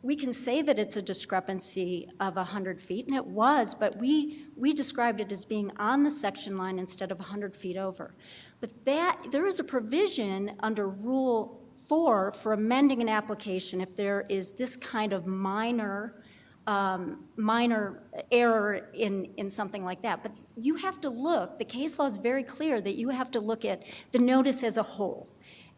we can say that it's a discrepancy of 100 feet, and it was, but we described it as being on the section line instead of 100 feet over. But there is a provision under Rule 4 for amending an application if there is this kind of minor error in something like that. But you have to look, the case law is very clear that you have to look at the notice as a whole.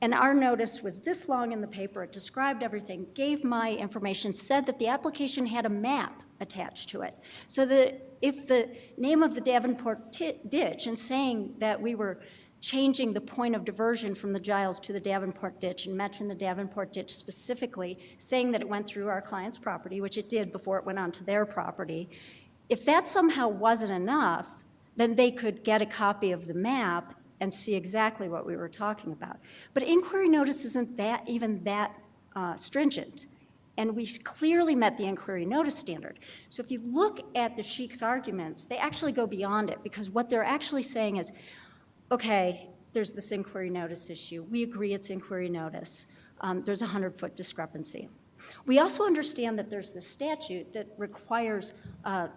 And our notice was this long in the paper. It described everything, gave my information, said that the application had a map attached to it. So that if the name of the Davenport ditch and saying that we were changing the point of diversion from the Giles to the Davenport ditch and mentioned the Davenport ditch specifically, saying that it went through our client's property, which it did before it went onto their property. If that somehow wasn't enough, then they could get a copy of the map and see exactly what we were talking about. But inquiry notice isn't even that stringent. And we clearly met the inquiry notice standard. So if you look at the Sheik's arguments, they actually go beyond it, because what they're actually saying is, okay, there's this inquiry notice issue. We agree it's inquiry notice. There's a 100-foot discrepancy. We also understand that there's this statute that requires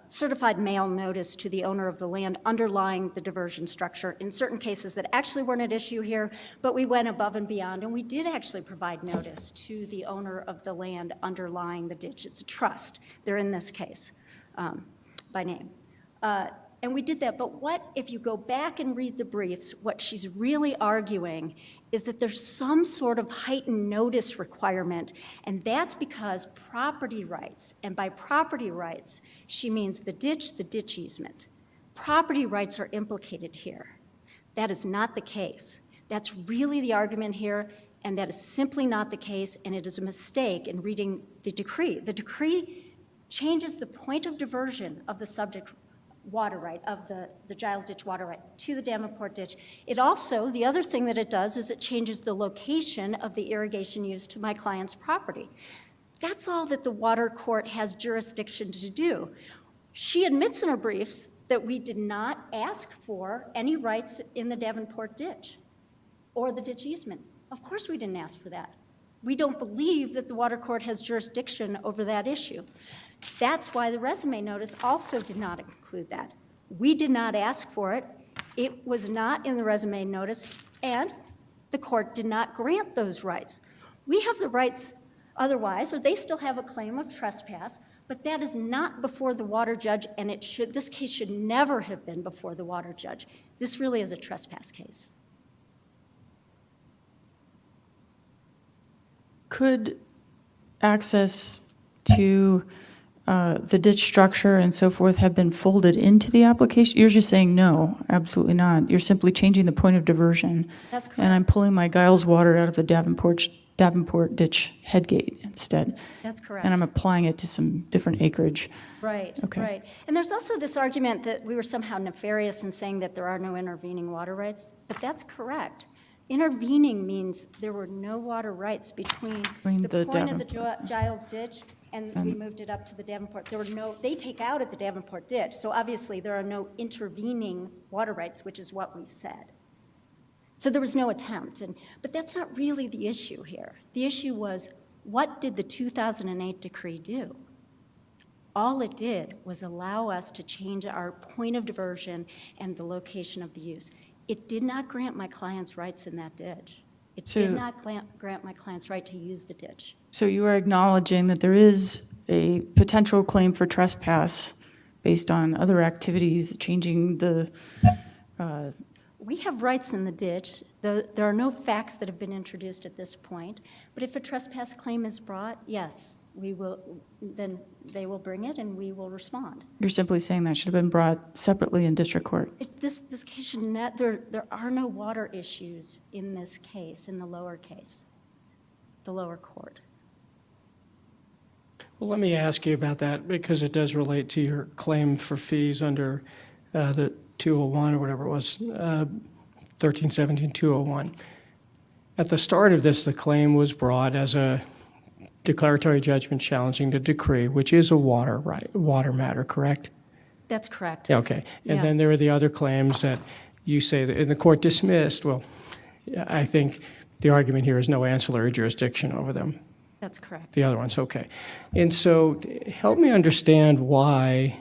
certified mail notice to the owner of the land underlying the diversion structure in certain cases that actually weren't at issue here, but we went above and beyond, and we did actually provide notice to the owner of the land underlying the ditch. It's a trust. They're in this case by name. And we did that, but what, if you go back and read the briefs, what she's really arguing is that there's some sort of heightened notice requirement, and that's because property rights, and by property rights, she means the ditch easement. Property rights are implicated here. That is not the case. That's really the argument here, and that is simply not the case, and it is a mistake in reading the decree. The decree changes the point of diversion of the subject water right, of the Giles Ditch water right to the Davenport Ditch. It also, the other thing that it does is it changes the location of the irrigation used to my client's property. That's all that the water court has jurisdiction to do. She admits in her briefs that we did not ask for any rights in the Davenport Ditch or the ditch easement. Of course we didn't ask for that. We don't believe that the water court has jurisdiction over that issue. That's why the resume notice also did not include that. We did not ask for it. It was not in the resume notice, and the court did not grant those rights. We have the rights otherwise, or they still have a claim of trespass, but that is not before the water judge, and this case should never have been before the water judge. This really is a trespass case. Could access to the ditch structure and so forth have been folded into the application? You're just saying no, absolutely not. You're simply changing the point of diversion. That's correct. And I'm pulling my Giles water out of the Davenport ditch headgate instead. That's correct. And I'm applying it to some different acreage. Right, Okay. right. And there's also this argument that we were somehow nefarious in saying that there are no intervening water rights, but that's correct. Intervening means there were no water rights between the point of the Giles Ditch and we moved it up to the Davenport. They take out at the Davenport Ditch, so obviously there are no intervening water rights, which is what we said. So there was no attempt, but that's not really the issue here. The issue was, what did the 2008 decree do? All it did was allow us to change our point of diversion and the location of the use. It did not grant my client's rights in that ditch. It did not grant my client's right to use the ditch. So you are acknowledging that there is a potential claim for trespass based on other activities, changing the... We have rights in the ditch. There are no facts that have been introduced at this point. But if a trespass claim is brought, yes, then they will bring it and we will respond. You're simply saying that should have been brought separately in district court. This case should not, there are no water issues in this case, in the lower case, the lower court. Well, let me ask you about that, because it does relate to your claim for fees under the 201 or whatever it was, 1317-201. At the start of this, the claim was brought as a declaratory judgment challenging the decree, which is a water matter, correct? That's correct. Yeah, okay. And Yeah. then there are the other claims that you say that, and the court dismissed. Well, I think the argument here is no ancillary jurisdiction over them. That's correct. The other ones, okay. And so help me understand why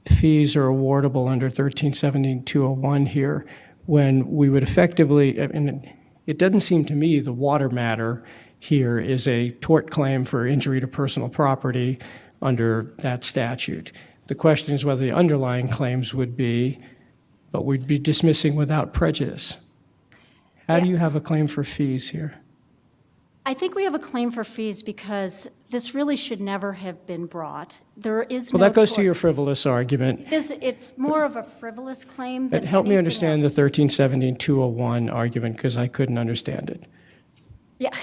fees are awardable under 1317-201 here when we would effectively, and it doesn't seem to me the water matter here is a tort claim for injury to personal property under that statute. The question is whether the underlying claims would be, but we'd be dismissing without prejudice. How do you have a claim for fees here? I think we have a claim for fees because this really should never have been brought. There is no. Well, that goes to tort. your frivolous argument. It's more of a frivolous claim than But help me anything understand else. the 1317-201 argument, because I couldn't understand it. Yeah,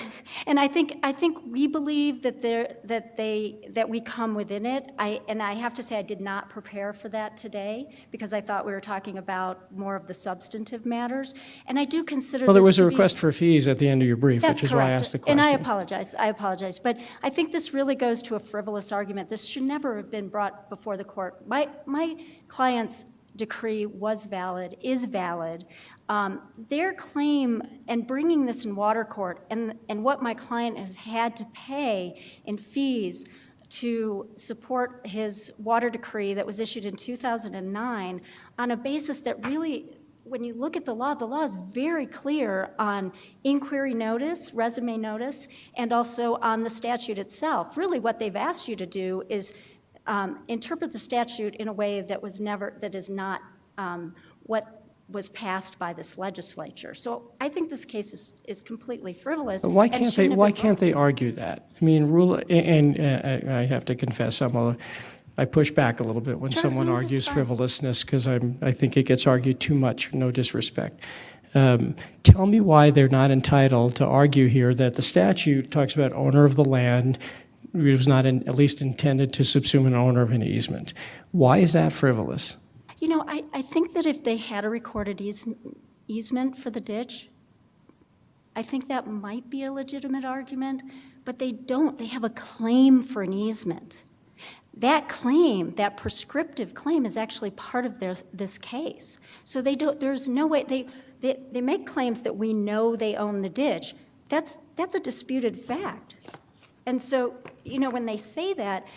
and I think we believe that we come within it. I have to say I did not prepare for that today because I thought we were talking about more of the substantive matters, and I do consider. Well, there this was a to be- request for fees at the end of your brief, That's which is why I correct. asked the question. And I apologize, but I think this really goes to a frivolous argument. This should never have been brought before the court. My client's decree was valid, is valid. Their claim and bringing this in water court and what my client has had to pay in fees to support his water decree that was issued in 2009 on a basis that really, when you look at the law is very clear on inquiry notice, resume notice, and also on the statute itself. Really what they've asked you to do is interpret the statute in a way that is not what was passed by this legislature. So I think this case is completely frivolous. But why and can't they, shouldn't have why been can't brought. they argue that? I mean, I have to confess, I push back a little bit when Sure, someone no, that's argues fine. frivolousness, because I think it gets argued too much, no disrespect. Tell me why they're not entitled to argue here that the statute talks about owner of the land, it was not at least intended to subsume an owner of an easement. Why is that frivolous? You know, I think that if they had a recorded easement for the ditch, I think that might be a legitimate argument, but they don't. They have a claim for an easement. That claim, that prescriptive claim, is actually part of this case. So there's no way, they make claims that we know they own the ditch. That's a disputed fact. And so, you know, when they say that,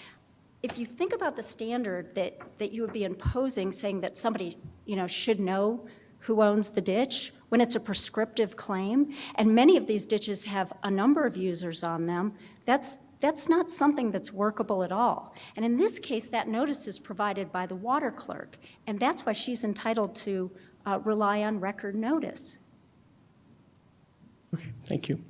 if you think about the standard that you would be imposing, saying that somebody, you know, should know who owns the ditch, when it's a prescriptive claim, and many of these ditches have a number of users on them, that's not something that's workable at all. And in this case, that notice is provided by the water clerk, and that's why she's entitled to rely on record notice. Okay, thank you.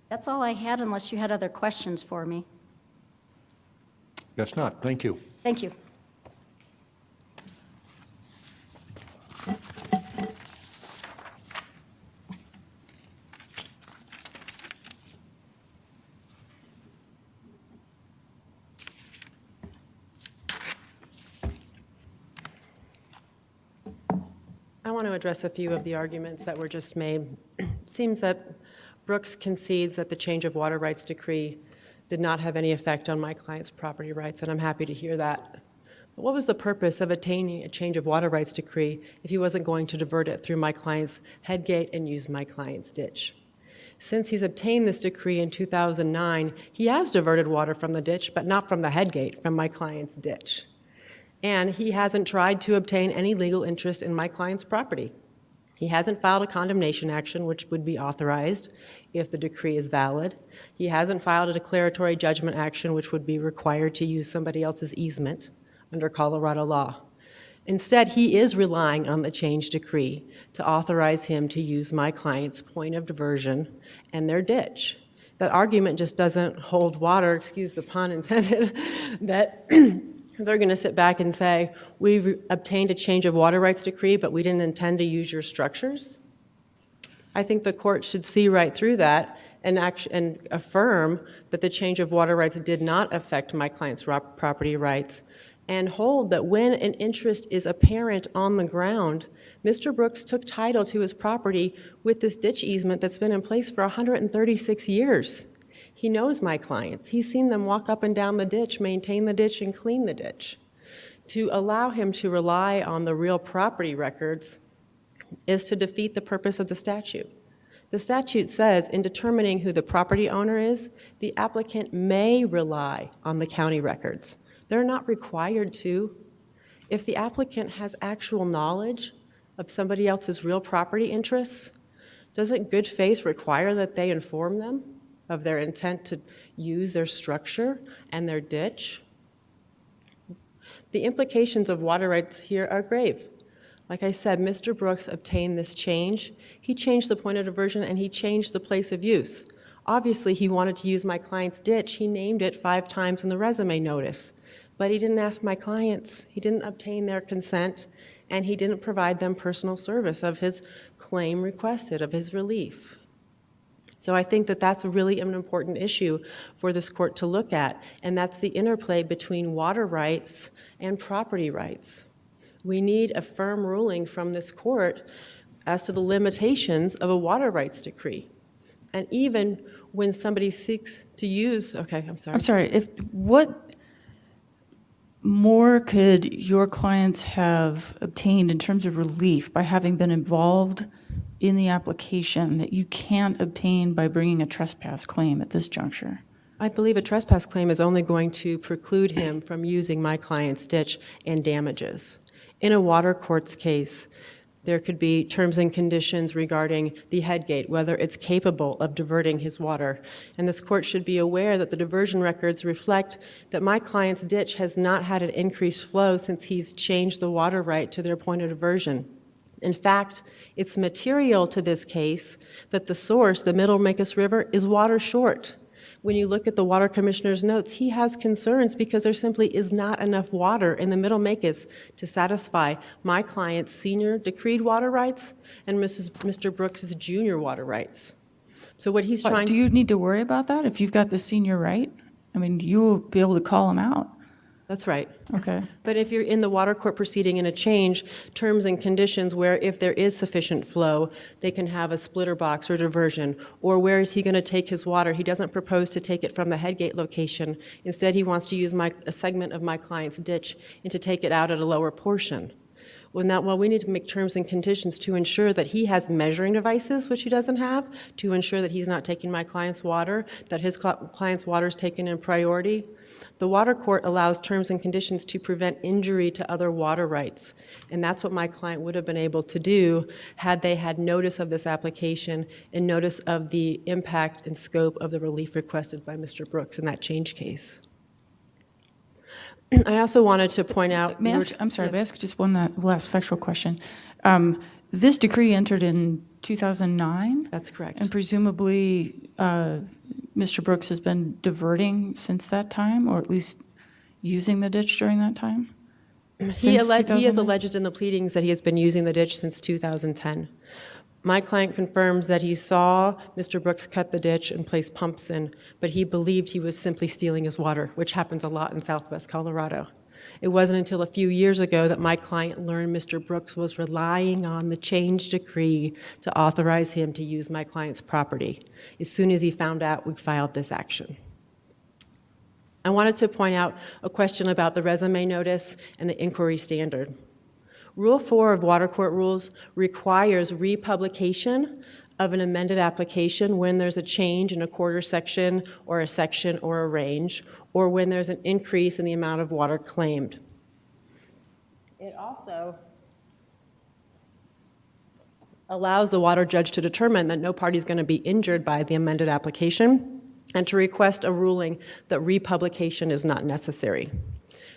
That's all I had, unless you had other questions for me. Guess not. Thank you. Thank you. I want to address a few of the arguments that were just made. Seems that Brooks concedes that the change of water rights decree did not have any effect on my client's property rights, and I'm happy to hear that. But what was the purpose of attaining a change of water rights decree if he wasn't going to divert it through my client's head gate and use my client's ditch? Since he's obtained this decree in 2009, he has diverted water from the ditch, but not from the head gate, from my client's ditch. And he hasn't tried to obtain any legal interest in my client's property. He hasn't filed a condemnation action, which would be authorized if the decree is valid. He hasn't filed a declaratory judgment action, which would be required to use somebody else's easement under Colorado law. Instead, he is relying on the change decree to authorize him to use my client's point of diversion and their ditch. That argument just doesn't hold water, excuse the pun intended, that they're going to sit back and say, we've obtained a change of water rights decree, but we didn't intend to use your structures. I think the court should see right through that and affirm that the change of water rights did not affect my client's property rights, and hold that when an interest is apparent on the ground, Mr. Brooks took title to his property with this ditch easement that's been in place for 136 years. He knows my clients. He's seen them walk up and down the ditch, maintain the ditch, and clean the ditch. To allow him to rely on the real property records is to defeat the purpose of the statute. The statute says in determining who the property owner is, the applicant may rely on the county records. They're not required to. If the applicant has actual knowledge of somebody else's real property interests, doesn't good faith require that they inform them of their intent to use their structure and their ditch? The implications of water rights here are grave. Like I said, Mr. Brooks obtained this change. He changed the point of diversion and he changed the place of use. Obviously, he wanted to use my client's ditch. He named it 5 times in the resume notice. But he didn't ask my clients. He didn't obtain their consent, and he didn't provide them personal service of his claim requested, of his relief. So I think that that's really an important issue for this court to look at, and that's the interplay between water rights and property rights. We need a firm ruling from this court as to the limitations of a water rights decree. And even when somebody seeks to use, okay, I'm sorry. I'm sorry, what more could your clients have obtained in terms of relief by having been involved in the application that you can't obtain by bringing a trespass claim at this juncture? I believe a trespass claim is only going to preclude him from using my client's ditch and damages. In a water courts case, there could be terms and conditions regarding the headgate, whether it's capable of diverting his water. And this court should be aware that the diversion records reflect that my client's ditch has not had an increased flow since he's changed the water right to their point of diversion. In fact, it's material to this case that the source, the Middle Macus River, is water short. When you look at the water commissioner's notes, he has concerns because there simply is not enough water in the Middle Macus to satisfy my client's senior decreed water rights and Mr. Brooks's junior water rights. So what he's trying Do you need to worry about that if you've got the senior right? I mean, you'll be able to call him out. That's right. Okay. But if you're in the water court proceeding in a change, terms and conditions where if there is sufficient flow, they can have a splitter box or diversion, or where is he going to take his water? He doesn't propose to take it from the headgate location. Instead, he wants to use a segment of my client's ditch and to take it out at a lower portion. Well, we need to make terms and conditions to ensure that he has measuring devices, which he doesn't have, to ensure that he's not taking my client's water, that his client's water is taken in priority. The water court allows terms and conditions to prevent injury to other water rights, and that's what my client would have been able to do had they had notice of this application and notice of the impact and scope of the relief requested by Mr. Brooks in that change case. I also wanted to point out... May I ask, I'm sorry, may I ask just one last factual question? This decree entered in 2009? That's correct. And presumably, Mr. Brooks has been diverting since that time, or at least using the ditch during that time? He has 2009? alleged in the pleadings that he has been using the ditch since 2010. My client confirms that he saw Mr. Brooks cut the ditch and place pumps in, but he believed he was simply stealing his water, which happens a lot in southwest Colorado. It wasn't until a few years ago that my client learned Mr. Brooks was relying on the change decree to authorize him to use my client's property. As soon as he found out, we filed this action. I wanted to point out a question about the resume notice and the inquiry standard. Rule 4 of Water Court Rules requires republication of an amended application when there's a change in a quarter section or a range, or when there's an increase in the amount of water claimed. It also allows the water judge to determine that no party is going to be injured by the amended application and to request a ruling that republication is not necessary.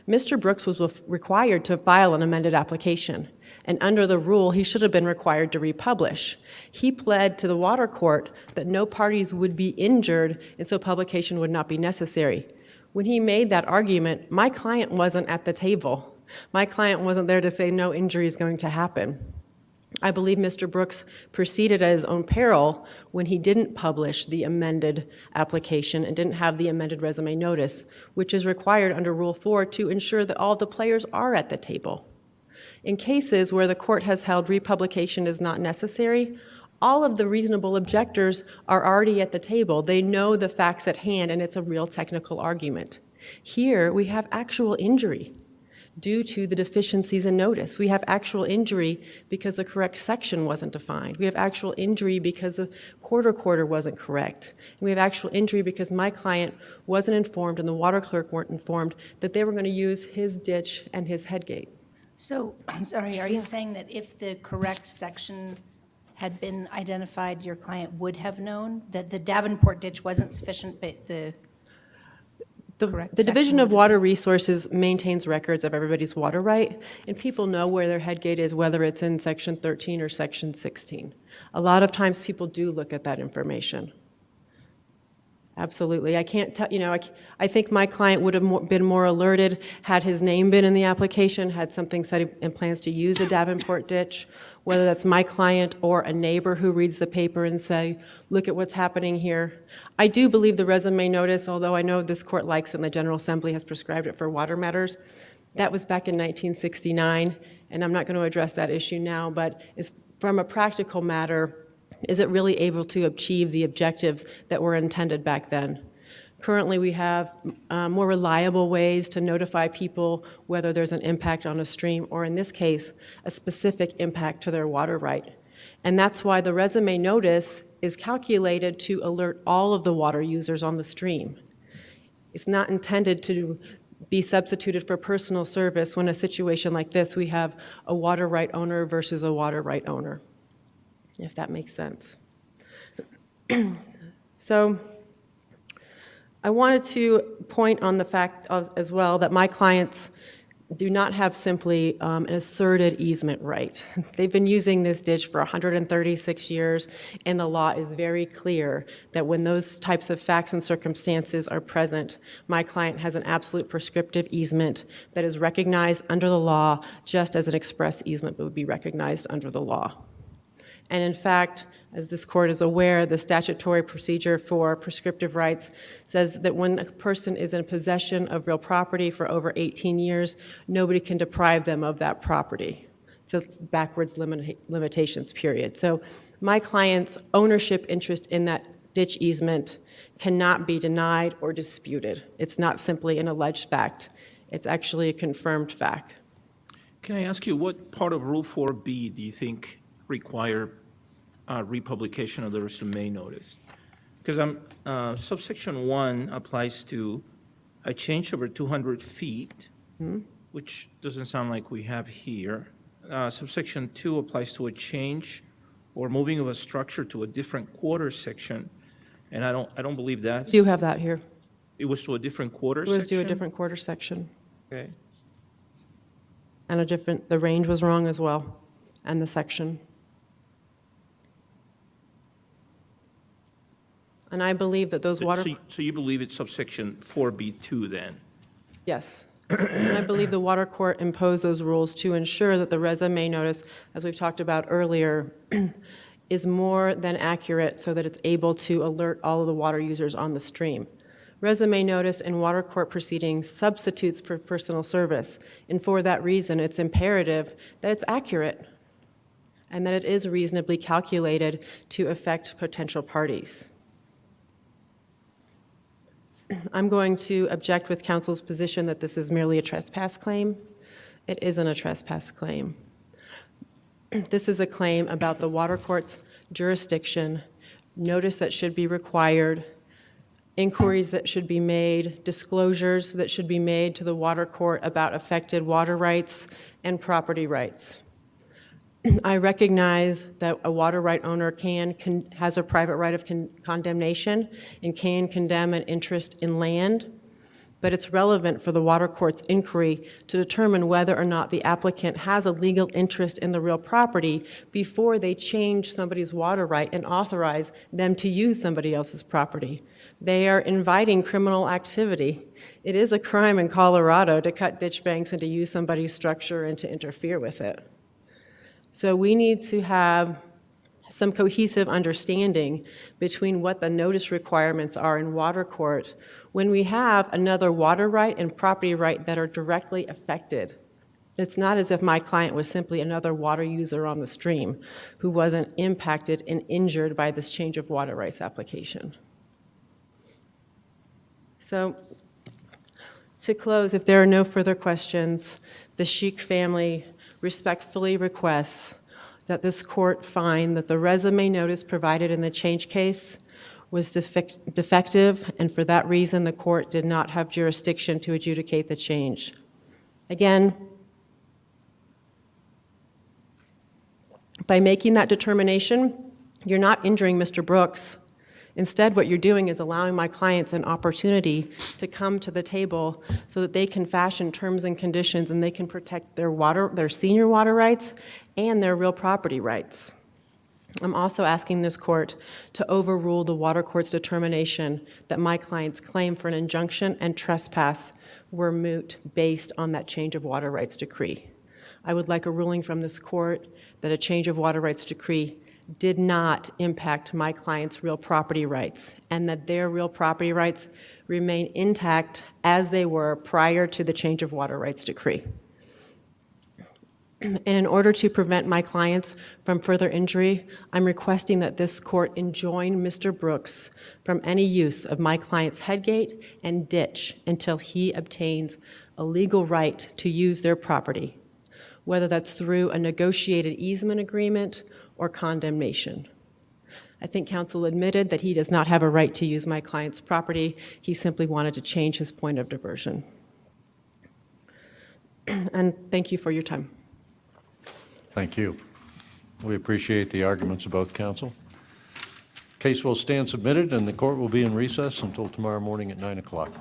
Mr. Brooks was required to file an amended application, and under the rule, he should have been required to republish. He pled to the water court that no parties would be injured, and so publication would not be necessary. When he made that argument, my client wasn't at the table. My client wasn't there to say no injury is going to happen. I believe Mr. Brooks proceeded at his own peril when he didn't publish the amended application and didn't have the amended resume notice, which is required under Rule 4 to ensure that all the players are at the table. In cases where the court has held republication is not necessary, all of the reasonable objectors are already at the table. They know the facts at hand, and it's a real technical argument. Here, we have actual injury due to the deficiencies in notice. We have actual injury because the correct section wasn't defined. We have actual injury because the quarter wasn't correct. And we have actual injury because my client wasn't informed and the water clerk weren't informed that they were going to use his ditch and his headgate. So, I'm sorry, are you saying that if the correct section had been identified, your client would have known that the Davenport ditch wasn't sufficient, but the correct The Division section of would it Water Resources maintains records of everybody's water right, and people know where their head gate is, whether it's in Section 13 or Section 16. A lot of times, people do look at that information. Absolutely. I can't tell, I think my client would have been more alerted had his name been in the application, had something said he plans to use a Davenport ditch, whether that's my client or a neighbor who reads the paper and say, look at what's happening here. I do believe the resume notice, although I know this court likes it and the General Assembly has prescribed it for water matters, that was back in 1969, and I'm not going to address that issue now, but from a practical matter, is it really able to achieve the objectives that were intended back then? Currently, we have more reliable ways to notify people whether there's an impact on a stream, or in this case, a specific impact to their water right. And that's why the resume notice is calculated to alert all of the water users on the stream. It's not intended to be substituted for personal service when a situation like this, we have a water right owner versus a water right owner, if that makes sense. So I wanted to point on the fact as well that my clients do not have simply an asserted easement right. They've been using this ditch for 136 years, and the law is very clear that when those types of facts and circumstances are present, my client has an absolute prescriptive easement that is recognized under the law just as an express easement would be recognized under the law. And in fact, as this court is aware, the statutory procedure for prescriptive rights says that when a person is in possession of real property for over 18 years, nobody can deprive them of that property. So it's backwards limitations period. So my client's ownership interest in that ditch easement cannot be denied or disputed. It's not simply an alleged fact. It's actually a confirmed fact. Can I ask you, what part of Rule 4B do you think require republication of the resume notice? Because subsection 1 applies to a change over 200 feet, which doesn't sound like we have here. Subsection 2 applies to a change or moving of a structure to a different quarter section, and I don't believe that's. Do you have that here? It was to a different quarter It section? was to a different quarter section. Okay. And the range was wrong as well, and the section. And I believe that those water. So you believe it's subsection 4B2 then? Yes. And I believe the water court imposed those rules to ensure that the resume notice, as we've talked about earlier, is more than accurate so that it's able to alert all of the water users on the stream. Resume notice in water court proceedings substitutes for personal service, and for that reason, it's imperative that it's accurate and that it is reasonably calculated to affect potential parties. I'm going to object with counsel's position that this is merely a trespass claim. It isn't a trespass claim. This is a claim about the water court's jurisdiction, notice that should be required, inquiries that should be made, disclosures that should be made to the water court about affected water rights and property rights. I recognize that a water right owner has a private right of condemnation and can condemn an interest in land, but it's relevant for the water court's inquiry to determine whether or not the applicant has a legal interest in the real property before they change somebody's water right and authorize them to use somebody else's property. They are inviting criminal activity. It is a crime in Colorado to cut ditch banks and to use somebody's structure and to interfere with it. So we need to have some cohesive understanding between what the notice requirements are in water court when we have another water right and property right that are directly affected. It's not as if my client was simply another water user on the stream who wasn't impacted and injured by this change of water rights application. So to close, if there are no further questions, the Sheik family respectfully requests that this court find that the resume notice provided in the change case was defective, and for that reason, the court did not have jurisdiction to adjudicate the change. Again, by making that determination, you're not injuring Mr. Brooks. Instead, what you're doing is allowing my clients an opportunity to come to the table so that they can fashion terms and conditions and they can protect their senior water rights and their real property rights. I'm also asking this court to overrule the water court's determination that my client's claim for an injunction and trespass were moot based on that change of water rights decree. I would like a ruling from this court that a change of water rights decree did not impact my client's real property rights and that their real property rights remain intact as they were prior to the change of water rights decree. And in order to prevent my clients from further injury, I'm requesting that this court enjoin Mr. Brooks from any use of my client's headgate and ditch until he obtains a legal right to use their property, whether that's through a negotiated easement agreement or condemnation. I think counsel admitted that he does not have a right to use my client's property. He simply wanted to change his point of diversion. And thank you for your time. Thank you. We appreciate the arguments of both counsel. Case will stand submitted, and the court will be in recess until tomorrow morning at 9 o'clock.